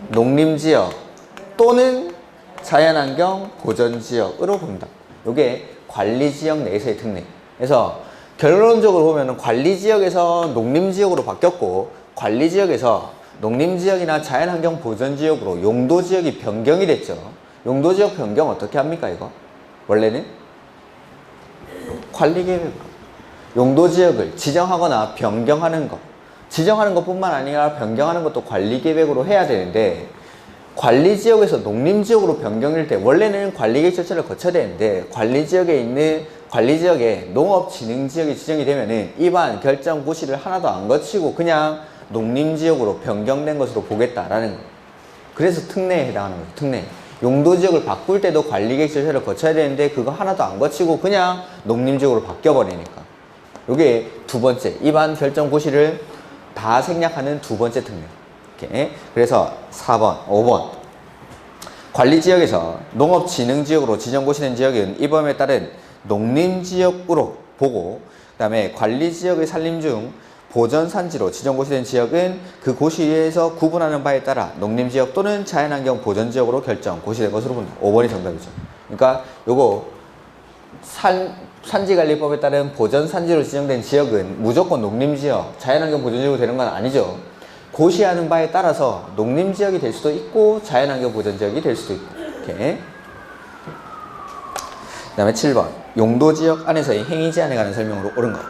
A: 농림지역 또는 자연환경 보전지역으로 본다. 이게 관리지역 내에서의 특례. 그래서 결론적으로 보면 관리지역에서 농림지역으로 바뀌었고, 관리지역에서 농림지역이나 자연환경 보전지역으로 용도지역이 변경이 됐죠. 용도지역 변경 어떻게 합니까, 이거? 원래는 관리계획. 용도지역을 지정하거나 변경하는 것. 지정하는 것뿐만 아니라 변경하는 것도 관리계획으로 해야 되는데, 관리지역에서 농림지역으로 변경일 때 원래는 관리계획 절차를 거쳐야 되는데, 관리지역에 농업진흥지역이 지정이 되면은 입안, 결정, 고시를 하나도 안 거치고 그냥 농림지역으로 변경된 것으로 보겠다라는 거예요. 그래서 특례에 해당하는 거예요. 특례. 용도지역을 바꿀 때도 관리계획 절차를 거쳐야 되는데 그거 하나도 안 거치고 그냥 농림지역으로 바뀌어버리니까. 이게 두 번째, 입안, 결정, 고시를 다 생략하는 두 번째 특례. 이렇게. 그래서 4번, 5번. 관리지역에서 농업진흥지역으로 지정고시된 지역은 이 범위에 따른 농림지역으로 보고, 그 다음에 관리지역의 산림 중 보전산지로 지정고시된 지역은 그 고시에서 구분하는 바에 따라 농림지역 또는 자연환경 보전지역으로 결정, 고시된 것으로 본다. 5번이 정답이죠. 그러니까 요거 산지관리법에 따른 보전산지로 지정된 지역은 무조건 농림지역, 자연환경 보전지역으로 되는 건 아니죠. 고시하는 바에 따라서 농림지역이 될 수도 있고 자연환경 보전지역이 될 수도 있고. 이렇게. 그 다음에 7번. 용도지역 안에서의 행위 제한에 관한 설명으로 옳은 것.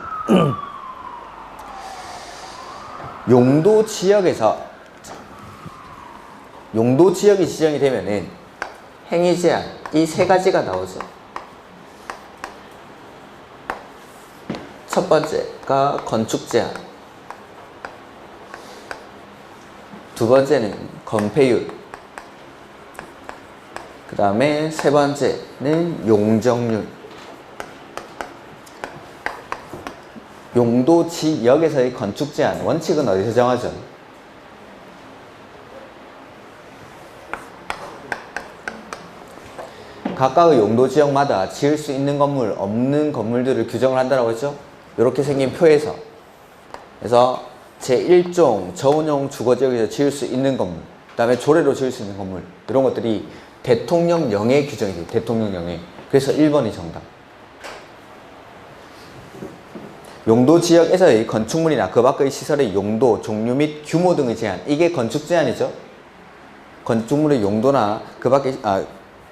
A: 용도지역이 지정이 되면은 행위 제한 이 세 가지가 나오죠. 첫 번째가 건축 제한, 두 번째는 건폐율, 그 다음에 세 번째는 용적률. 용도지역에서의 건축 제한 원칙은 어디서 정하죠? 각각의 용도지역마다 지을 수 있는 건물, 없는 건물들을 규정을 한다고 했죠? 이렇게 생긴 표에서. 그래서 제1종 저운용 주거지역에서 지을 수 있는 건물, 그 다음에 조례로 지을 수 있는 건물, 이런 것들이 대통령령에 규정이 돼요. 대통령령에. 그래서 1번이 정답. 용도지역에서의 건축물이나 그 밖의 시설의 용도, 종류 및 규모 등의 제한, 이게 건축 제한이죠. 건축물의 용도나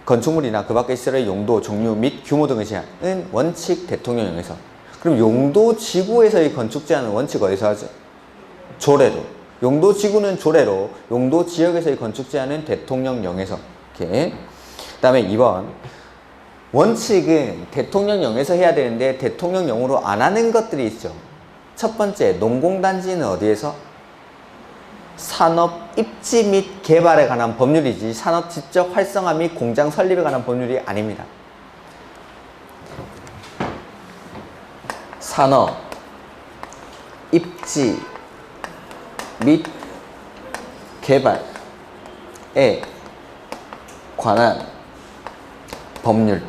A: 건축물이나 그 밖의 시설의 용도, 종류 및 규모 등의 제한은 원칙 대통령령에서. 그럼 용도지구에서의 건축 제한은 원칙 어디서 하죠? 조례로. 용도지구는 조례로, 용도지역에서의 건축 제한은 대통령령에서. 이렇게. 그 다음에 2번. 원칙은 대통령령에서 해야 되는데 대통령령으로 안 하는 것들이 있죠. 첫 번째, 농공단지는 어디에서? 산업 입지 및 개발에 관한 법률이지 산업 지적 활성화 및 공장 설립에 관한 법률이 아닙니다. 산업 입지 및 개발에 관한 법률.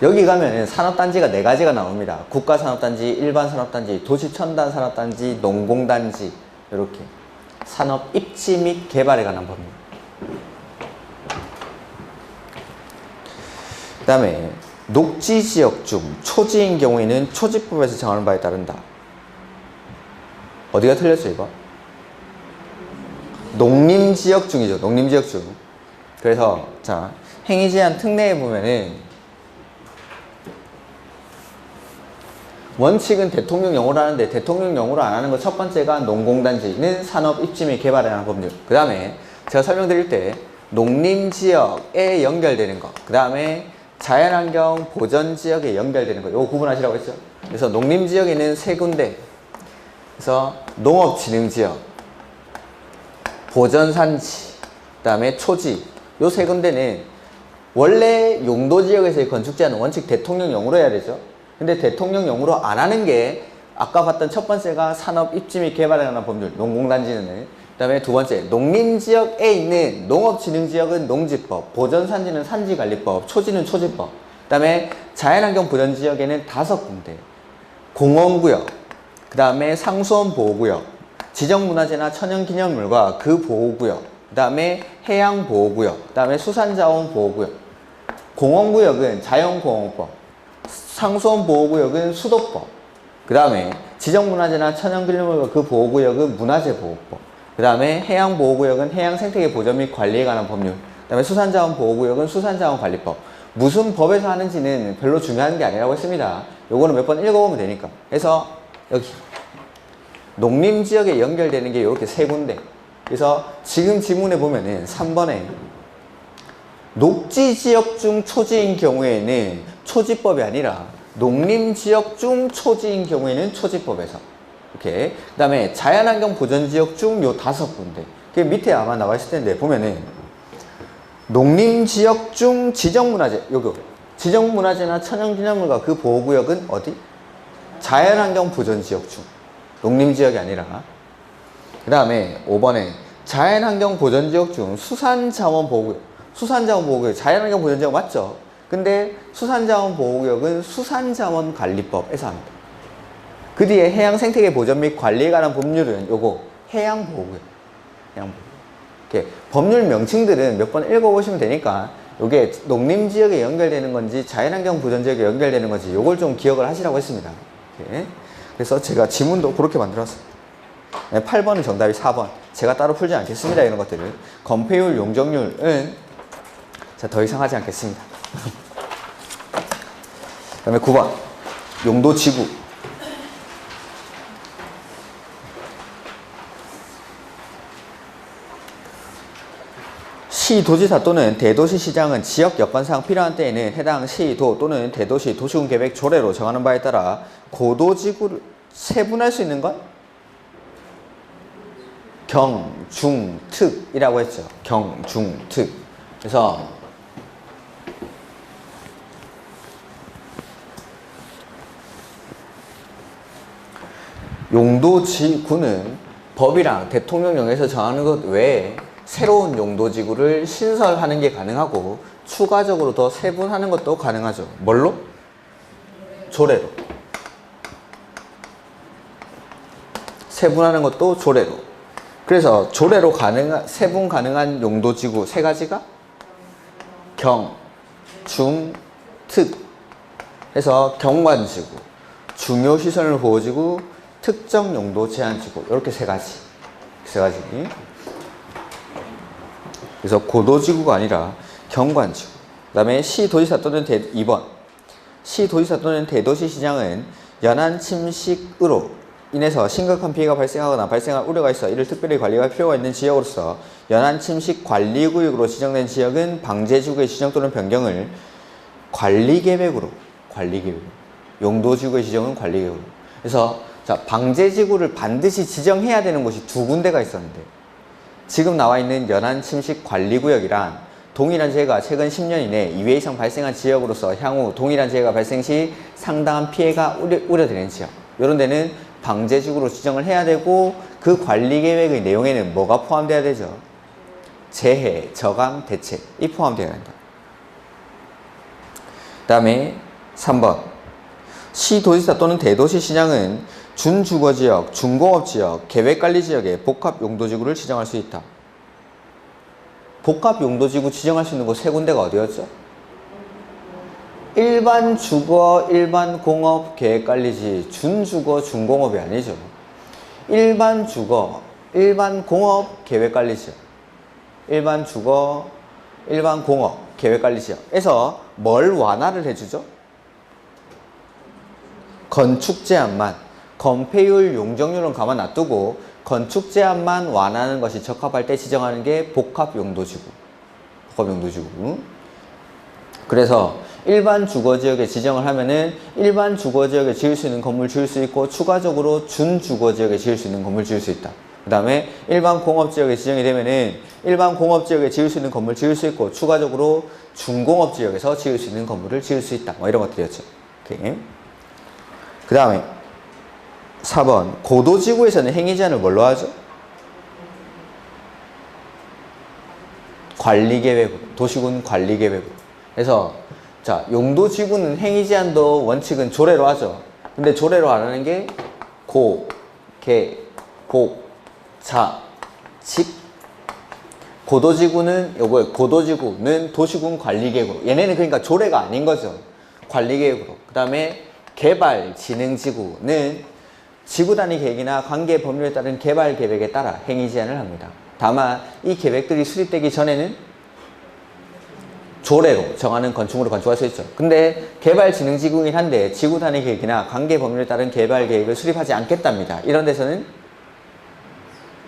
A: 여기 가면 산업단지가 4가지가 나옵니다. 국가산업단지, 일반산업단지, 도시첨단산업단지, 농공단지. 이렇게 산업 입지 및 개발에 관한 법률. 그 다음에 녹지지역 중 초지인 경우에는 초지법에서 정하는 바에 따른다. 어디가 틀렸죠 이거? 농림지역 중이죠. 농림지역 중. 그래서 자 행위제한 특례에 보면은 원칙은 대통령령으로 하는데 대통령령으로 안 하는 거 첫 번째가 농공단지는 산업 입지 및 개발에 관한 법률. 그 다음에 제가 설명드릴 때 농림지역에 연결되는 거, 그 다음에 자연환경 보전지역에 연결되는 거, 이거 구분하시라고 했죠. 그래서 농림지역에는 3군데. 그래서 농업진흥지역, 보전산지, 그 다음에 초지. 요 3군데는 원래 용도지역에서의 건축제한은 원칙 대통령령으로 해야 되죠. 근데 대통령령으로 안 하는 게 아까 봤던 첫 번째가 산업 입지 및 개발에 관한 법률, 농공단지는. 그 다음에 두 번째, 농림지역에 있는 농업진흥지역은 농지법, 보전산지는 산지관리법, 초지는 초지법. 그 다음에 자연환경 보전지역에는 5군데. 공원구역, 그 다음에 상수원보호구역, 지정문화재나 천연기념물과 그 보호구역, 그 다음에 해양보호구역, 그 다음에 수산자원보호구역. 공원구역은 자연공원법, 상수원보호구역은 수도법, 그 다음에 지정문화재나 천연기념물과 그 보호구역은 문화재보호법, 그 다음에 해양보호구역은 해양생태계 보전 및 관리에 관한 법률, 그 다음에 수산자원보호구역은 수산자원관리법. 무슨 법에서 하는지는 별로 중요한 게 아니라고 했습니다. 요거는 몇 번 읽어보면 되니까. 그래서 여기 농림지역에 연결되는 게 이렇게 3군데. 그래서 지금 지문에 보면은 3번에 녹지지역 중 초지인 경우에는 초지법이 아니라 농림지역 중 초지인 경우에는 초지법에서 이렇게. 그 다음에 자연환경 보전지역 중 요 5군데. 그 밑에 아마 나와 있을 텐데 보면은 농림지역 중 지정문화재, 요거 지정문화재나 천연기념물과 그 보호구역은 어디? 자연환경 보전지역 중, 농림지역이 아니라. 그 다음에 5번에 자연환경 보전지역 중 수산자원보호구역. 수산자원보호구역, 자연환경 보전지역 맞죠? 근데 수산자원보호구역은 수산자원관리법에서 합니다. 그 뒤에 해양생태계 보전 및 관리에 관한 법률은 요거 해양보호구역. 해양보호구역. 이렇게 법률 명칭들은 몇 번 읽어보시면 되니까 요게 농림지역에 연결되는 건지 자연환경 보전지역에 연결되는 건지 요걸 좀 기억을 하시라고 했습니다. 이렇게. 그래서 제가 지문도 그렇게 만들었어요. 8번은 정답이 4번. 제가 따로 풀지 않겠습니다. 이런 것들을. 건폐율, 용적률은 자, 더 이상 하지 않겠습니다. 그 다음에 9번. 용도지구. 시, 도지사 또는 대도시 시장은 지역 여건상 필요한 때에는 해당 시, 도 또는 대도시 도시군 계획 조례로 정하는 바에 따라 고도지구를 세분할 수 있는 건 경, 중, 특이라고 했죠. 경, 중, 특. 그래서 용도지구는 법이랑 대통령령에서 정하는 것 외에 새로운 용도지구를 신설하는 게 가능하고 추가적으로 더 세분하는 것도 가능하죠. 뭘로? 조례로. 세분하는 것도 조례로. 그래서 조례로 세분 가능한 용도지구 3가지가 경, 중, 특 해서 경관지구, 중요시설 보호지구, 특정 용도 제한지구. 이렇게 3가지. 3가지. 그래서 고도지구가 아니라 경관지구. 그 다음에 시도지사 또는 2번. 시도지사 또는 대도시 시장은 연안 침식으로 인해서 심각한 피해가 발생하거나 발생할 우려가 있어 이를 특별히 관리할 필요가 있는 지역으로서 연안 침식 관리구역으로 지정된 지역은 방제지구의 지정 또는 변경을 관리계획으로. 용도지구의 지정은 관리계획으로. 그래서 자, 방제지구를 반드시 지정해야 되는 곳이 두 군데가 있었는데 지금 나와 있는 연안 침식 관리구역이란 동일한 재해가 최근 10년 이내 2회 이상 발생한 지역으로서 향후 동일한 재해가 발생 시 상당한 피해가 우려되는 지역, 이런 데는 방제지구로 지정을 해야 되고 그 관리계획의 내용에는 뭐가 포함되어야 되죠? 재해, 저감, 대책, 이 포함되어야 한다. 그 다음에 3번 시도지사 또는 대도시시장은 준주거지역, 준공업지역, 계획관리지역에 복합용도지구를 지정할 수 있다. 복합용도지구 지정할 수 있는 곳 세 군데가 어디였죠? 일반 주거, 일반 공업, 계획관리지, 준주거, 준공업이 아니죠. 일반 주거, 일반 공업, 계획관리지역, 일반 주거, 일반 공업, 계획관리지역에서 뭘 완화를 해주죠? 건축 제한만, 건폐율, 용적률은 가만 놔두고 건축 제한만 완화하는 것이 적합할 때 지정하는 게 복합용도지구. 복합용도지구. 그래서 일반 주거지역에 지정을 하면은 일반 주거지역에 지을 수 있는 건물 지을 수 있고 추가적으로 준주거지역에 지을 수 있는 건물 지을 수 있다. 그 다음에 일반 공업지역에 지정이 되면은 일반 공업지역에 지을 수 있는 건물 지을 수 있고 추가적으로 준공업지역에서 지을 수 있는 건물을 지을 수 있다. 뭐 이런 것들이었죠. 오케이. 그 다음에 4번 고도지구에서는 행위 제한을 뭘로 하죠? 관리계획으로, 도시군 관리계획으로. 그래서 자, 용도지구는 행위 제한도 원칙은 조례로 하죠. 근데 조례로 안 하는 게 고, 개, 복, 자, 직. 고도지구는 도시군 관리계획으로. 얘네는 그러니까 조례가 아닌 거죠. 관리계획으로. 그 다음에 개발진흥지구는 지구단위 계획이나 관계 법률에 따른 개발 계획에 따라 행위 제한을 합니다. 다만 이 계획들이 수립되기 전에는 조례로 정하는 건축물을 건축할 수 있죠. 근데 개발진흥지구이긴 한데 지구단위 계획이나 관계 법률에 따른 개발 계획을 수립하지 않겠답니다. 이런 데서는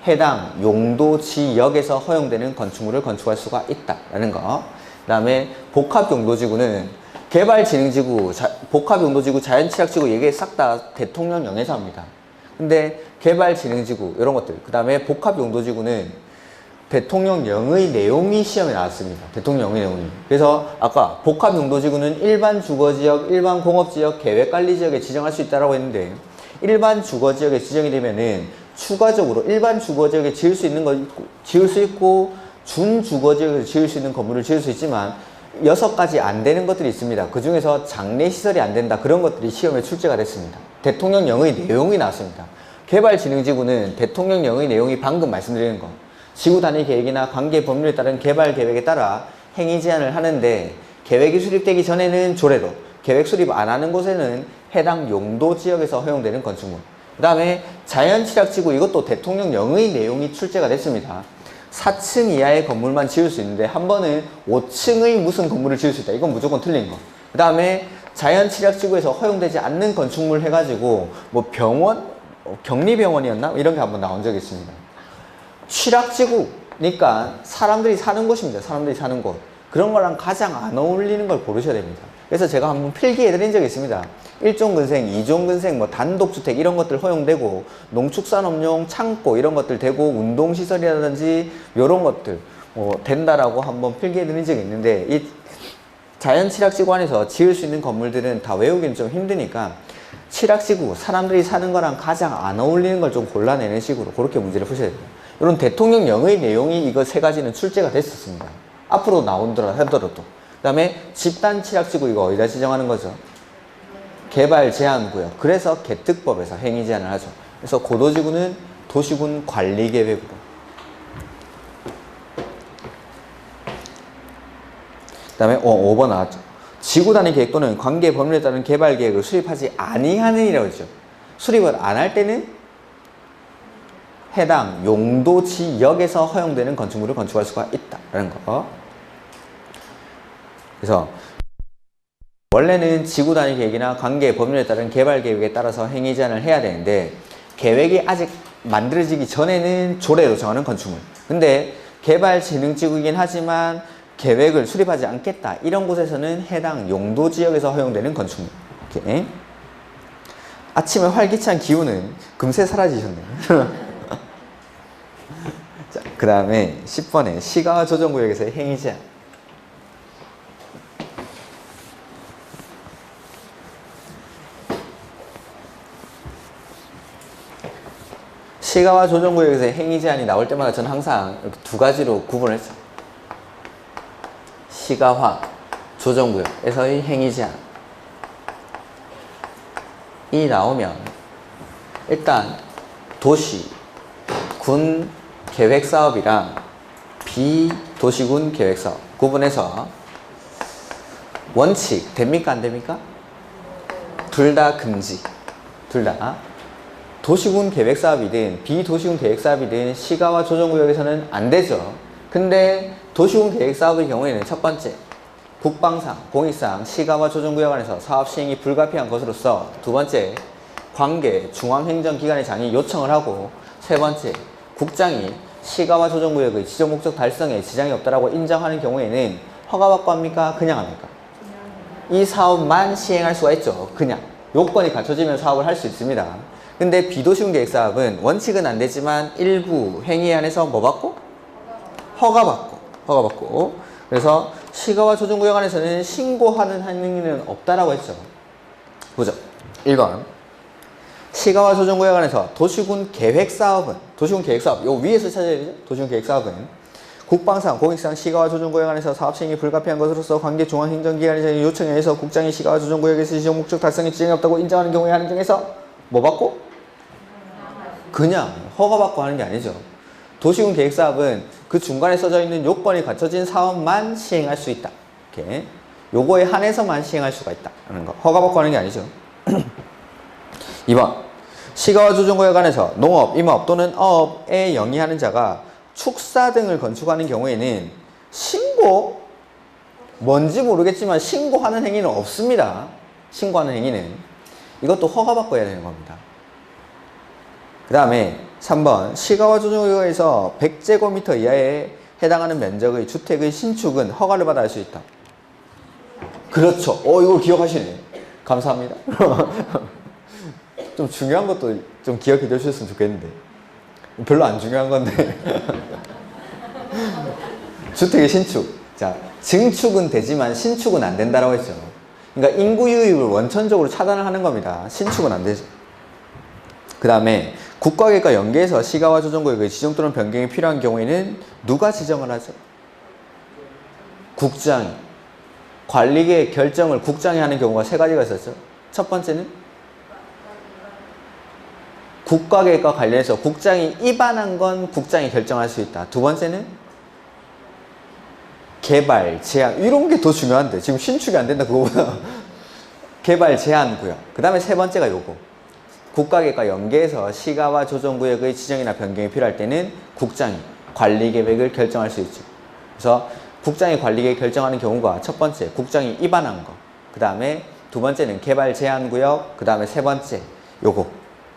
A: 해당 용도지역에서 허용되는 건축물을 건축할 수가 있다라는 거. 그 다음에 복합용도지구는 개발진흥지구, 복합용도지구, 자연취약지구 이게 싹 다 대통령령에서 합니다. 근데 개발진흥지구 이런 것들, 그 다음에 복합용도지구는 대통령령의 내용이 시험에 나왔습니다. 대통령령의 내용이. 그래서 아까 복합용도지구는 일반 주거지역, 일반 공업지역, 계획관리지역에 지정할 수 있다고 했는데 일반 주거지역에 지정이 되면은 추가적으로 일반 주거지역에 지을 수 있는 거 지을 수 있고 준주거지역에서 지을 수 있는 건물을 지을 수 있지만 6가지 안 되는 것들이 있습니다. 그 중에서 장래시설이 안 된다. 그런 것들이 시험에 출제가 됐습니다. 대통령령의 내용이 나왔습니다. 개발진흥지구는 대통령령의 내용이 방금 말씀드리는 거. 지구단위 계획이나 관계 법률에 따른 개발 계획에 따라 행위 제한을 하는데 계획이 수립되기 전에는 조례로, 계획 수립 안 하는 곳에는 해당 용도 지역에서 허용되는 건축물. 그 다음에 자연취약지구 이것도 대통령령의 내용이 출제가 됐습니다. 4층 이하의 건물만 지을 수 있는데 한 번은 5층의 무슨 건물을 지을 수 있다. 이건 무조건 틀린 거. 그 다음에 자연취약지구에서 허용되지 않는 건축물 해가지고 뭐 병원, 격리병원이었나? 이런 게 한번 나온 적이 있습니다. 취락지구니까 사람들이 사는 곳입니다. 사람들이 사는 곳. 그런 거랑 가장 안 어울리는 걸 고르셔야 됩니다. 그래서 제가 한번 필기해드린 적이 있습니다. 1종 근생, 2종 근생, 뭐 단독주택 이런 것들 허용되고 농축산업용 창고 이런 것들 되고 운동시설이라든지 이런 것들 뭐 된다라고 한번 필기해드린 적이 있는데 이 자연취락지구 안에서 지을 수 있는 건물들은 다 외우기는 좀 힘드니까 취락지구, 사람들이 사는 거랑 가장 안 어울리는 걸 좀 골라내는 식으로 그렇게 문제를 푸셔야 돼요. 이런 대통령령의 내용이 이거 3가지는 출제가 됐었습니다. 앞으로 나온더라 하더라도. 그 다음에 집단 취락지구 이거 어디다 지정하는 거죠? 개발 제한 구역. 그래서 개특법에서 행위 제한을 하죠. 그래서 고도지구는 도시군 관리계획으로. 그 다음에 5번 나왔죠. 지구단위 계획 또는 관계 법률에 따른 개발 계획을 수립하지 아니하는이라고 했죠. 수립을 안 할 때는 해당 용도 지역에서 허용되는 건축물을 건축할 수가 있다라는 거. 그래서 원래는 지구단위 계획이나 관계 법률에 따른 개발 계획에 따라서 행위 제한을 해야 되는데 계획이 아직 만들어지기 전에는 조례로 정하는 건축물. 근데 개발진흥지구이긴 하지만 계획을 수립하지 않겠다. 이런 곳에서는 해당 용도 지역에서 허용되는 건축물. 이렇게. 아침에 활기찬 기운은 금세 사라지셨네요. 자, 그 다음에 10번에 시가와 조정구역에서의 행위제한. 시가와 조정구역에서의 행위제한이 나올 때마다 저는 항상 이렇게 두 가지로 구분을 했죠. 시가와 조정구역에서의 행위제한. 이 나오면 일단 도시, 군 계획사업이랑 비도시군 계획사업 구분해서 원칙 됩니까 안 됩니까? 둘 다 금지. 둘 다. 도시군 계획사업이든 비도시군 계획사업이든 시가와 조정구역에서는 안 되죠. 근데 도시군 계획사업의 경우에는 첫 번째, 국방상, 공익상 시가와 조정구역 안에서 사업 시행이 불가피한 것으로서 두 번째, 관계 중앙행정기관의 장이 요청을 하고 세 번째, 국장이 시가와 조정구역의 지정 목적 달성에 지장이 없다라고 인정하는 경우에는 허가받고 합니까? 그냥 합니까? 이 사업만 시행할 수가 있죠. 그냥. 요건이 갖춰지면 사업을 할 수 있습니다. 근데 비도시군 계획사업은 원칙은 안 되지만 일부 행위 안에서 뭐 받고? 허가받고. 그래서 시가와 조정구역 안에서는 신고하는 행위는 없다라고 했죠. 보죠. 1번. 시가와 조정구역 안에서 도시군 계획사업은, 도시군 계획사업, 요 위에서 찾아야 되죠? 도시군 계획사업은 국방상, 공익상 시가와 조정구역 안에서 사업 시행이 불가피한 것으로서 관계 중앙행정기관의 요청에 의해서 국장이 시가와 조정구역에서 지정 목적 달성에 지장이 없다고 인정하는 경우에 하는 중에서 뭐 받고? 그냥 허가받고 하는 게 아니죠. 도시군 계획사업은 그 중간에 써져 있는 요건이 갖춰진 사업만 시행할 수 있다. 이렇게 요거에 한해서만 시행할 수가 있다. 하는 거. 허가받고 하는 게 아니죠. 2번. 시가와 조정구역 안에서 농업, 임업 또는 어업에 영위하는 자가 축사 등을 건축하는 경우에는 신고? 뭔지 모르겠지만 신고하는 행위는 없습니다. 신고하는 행위는. 이것도 허가받고 해야 되는 겁니다. 그 다음에 3번. 시가와 조정구역에서 100제곱미터 이하에 해당하는 면적의 주택의 신축은 허가를 받아 할 수 있다. 그렇죠. 이걸 기억하시네. 감사합니다. 좀 중요한 것도 좀 기억해 주셨으면 좋겠는데. 별로 안 중요한 건데. 주택의 신축. 자, 증축은 되지만 신축은 안 된다라고 했죠. 그러니까 인구 유입을 원천적으로 차단을 하는 겁니다. 신축은 안 되죠. 그 다음에 국가계획과 연계해서 시가와 조정구역의 지정 또는 변경이 필요한 경우에는 누가 지정을 하죠? 국장이. 관리계획 결정을 국장이 하는 경우가 세 가지가 있었죠. 첫 번째는 국가계획과 관련해서 국장이 입안한 건 국장이 결정할 수 있다. 두 번째는 개발, 제한. 이런 게 더 중요한데 지금 신축이 안 된다 그거보다. 개발 제한 구역. 그 다음에 세 번째가 요거. 국가계획과 연계해서 시가와 조정구역의 지정이나 변경이 필요할 때는 국장이 관리계획을 결정할 수 있죠. 그래서 국장이 관리계획 결정하는 경우가 첫 번째, 국장이 입안한 거. 그 다음에 두 번째는 개발 제한 구역. 그 다음에 세 번째, 요거.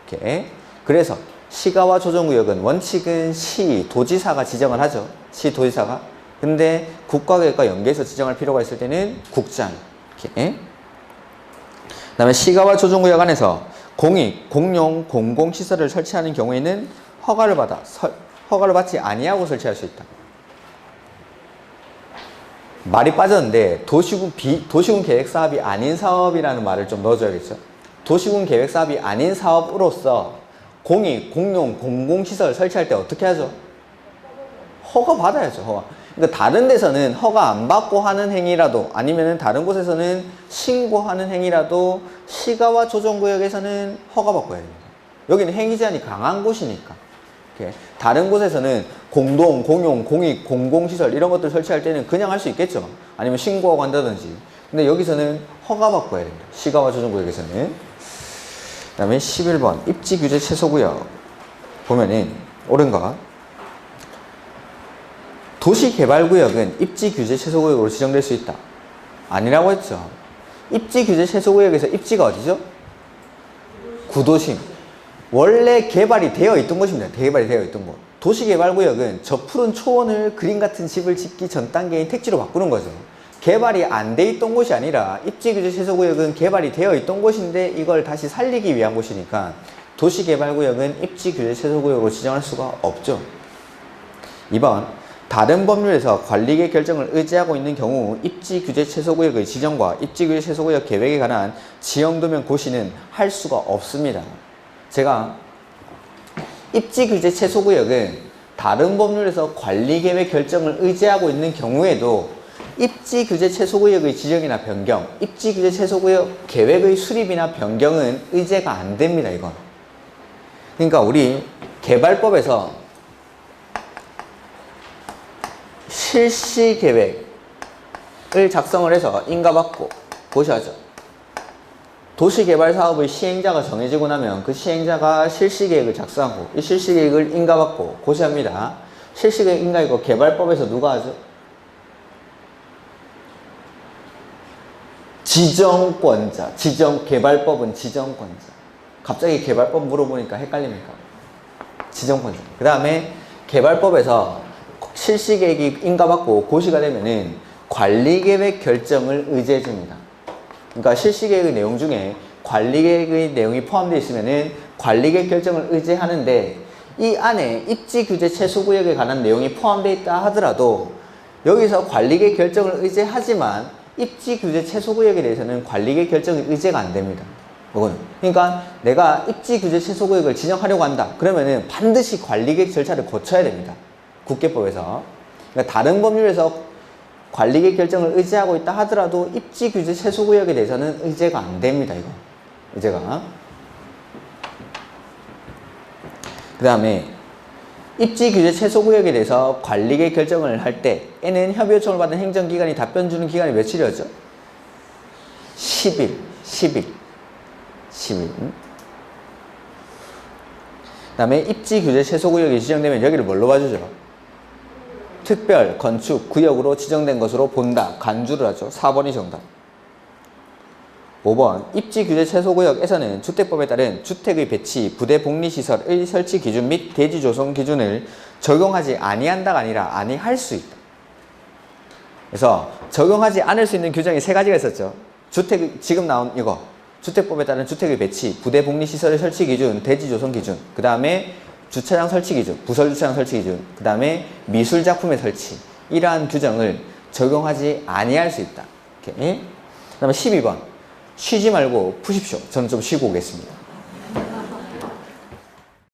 A: 이렇게. 그래서 시가와 조정구역은 원칙은 시, 도지사가 지정을 하죠. 시, 도지사가. 근데 국가계획과 연계해서 지정할 필요가 있을 때는 국장. 이렇게. 그 다음에 시가와 조정구역 안에서 공익, 공용, 공공시설을 설치하는 경우에는 허가를 받지 아니하고 설치할 수 있다. 말이 빠졌는데 도시군 계획사업이 아닌 사업이라는 말을 좀 넣어줘야겠죠. 도시군 계획사업이 아닌 사업으로서 공익, 공용, 공공시설 설치할 때 어떻게 하죠? 허가 받아야죠. 허가. 그러니까 다른 데서는 허가 안 받고 하는 행위라도 아니면은 다른 곳에서는 신고하는 행위라도 시가와 조정구역에서는 허가 받고 해야 됩니다. 여기는 행위 제한이 강한 곳이니까. 이렇게. 다른 곳에서는 공동, 공용, 공익, 공공시설 이런 것들 설치할 때는 그냥 할 수 있겠죠. 아니면 신고하고 한다든지. 근데 여기서는 허가 받고 해야 됩니다. 시가와 조정구역에서는. 그 다음에 11번 입지규제 최소구역 보면은 옳은 거. 도시개발구역은 입지규제 최소구역으로 지정될 수 있다. 아니라고 했죠. 입지규제 최소구역에서 입지가 어디죠? 구도심. 원래 개발이 되어 있던 곳입니다. 개발이 되어 있던 곳. 도시개발구역은 저 푸른 초원을 그림 같은 집을 짓기 전 단계인 택지로 바꾸는 거죠. 개발이 안 돼 있던 곳이 아니라 입지규제 최소구역은 개발이 되어 있던 곳인데 이걸 다시 살리기 위한 곳이니까 도시개발구역은 입지규제 최소구역으로 지정할 수가 없죠. 2번 다른 법률에서 관리계 결정을 의지하고 있는 경우 입지규제 최소구역의 지정과 입지규제 최소구역 계획에 관한 지형도면 고시는 할 수가 없습니다. 제가 입지규제 최소구역은 다른 법률에서 관리계획 결정을 의지하고 있는 경우에도 입지규제 최소구역의 지정이나 변경, 입지규제 최소구역 계획의 수립이나 변경은 의제가 안 됩니다. 이건. 그러니까 우리 개발법에서 실시계획을 작성을 해서 인가받고 고시하죠. 도시개발사업의 시행자가 정해지고 나면 그 시행자가 실시계획을 작성하고 이 실시계획을 인가받고 고시합니다. 실시계획 인가이고 개발법에서 누가 하죠? 지정권자. 개발법은 지정권자. 갑자기 개발법 물어보니까 헷갈립니까? 지정권자. 그 다음에 개발법에서 실시계획이 인가받고 고시가 되면은 관리계획 결정을 의제해줍니다. 그러니까 실시계획의 내용 중에 관리계획의 내용이 포함되어 있으면은 관리계획 결정을 의제하는데 이 안에 입지규제 최소구역에 관한 내용이 포함되어 있다 하더라도 여기서 관리계획 결정을 의제하지만 입지규제 최소구역에 대해서는 관리계획 결정이 의제가 안 됩니다. 이거는. 그러니까 내가 입지규제 최소구역을 지정하려고 한다. 그러면은 반드시 관리계획 절차를 거쳐야 됩니다. 국계법에서. 그러니까 다른 법률에서 관리계획 결정을 의제하고 있다 하더라도 입지규제 최소구역에 대해서는 의제가 안 됩니다. 이거. 의제가. 그 다음에 입지규제 최소구역에 대해서 관리계획 결정을 할 때에는 협의 요청을 받은 행정기관이 답변 주는 기간이 며칠이었죠? 10일. 그 다음에 입지규제 최소구역이 지정되면 여기를 뭘로 봐주죠? 특별 건축 구역으로 지정된 것으로 본다. 간주를 하죠. 4번이 정답. 5번 입지규제 최소구역에서는 주택법에 따른 주택의 배치, 부대 복리시설의 설치 기준 및 대지 조성 기준을 적용하지 아니한다가 아니라 아니할 수 있다. 그래서 적용하지 않을 수 있는 규정이 3가지가 있었죠. 지금 나온 이거 주택법에 따른 주택의 배치, 부대 복리시설의 설치 기준, 대지 조성 기준, 그 다음에 주차장 설치 기준, 부설 주차장 설치 기준, 그 다음에 미술 작품의 설치, 이러한 규정을 적용하지 아니할 수 있다. 이렇게. 그 다음에 12번 쉬지 말고 푸십시오. 저는 좀 쉬고 오겠습니다.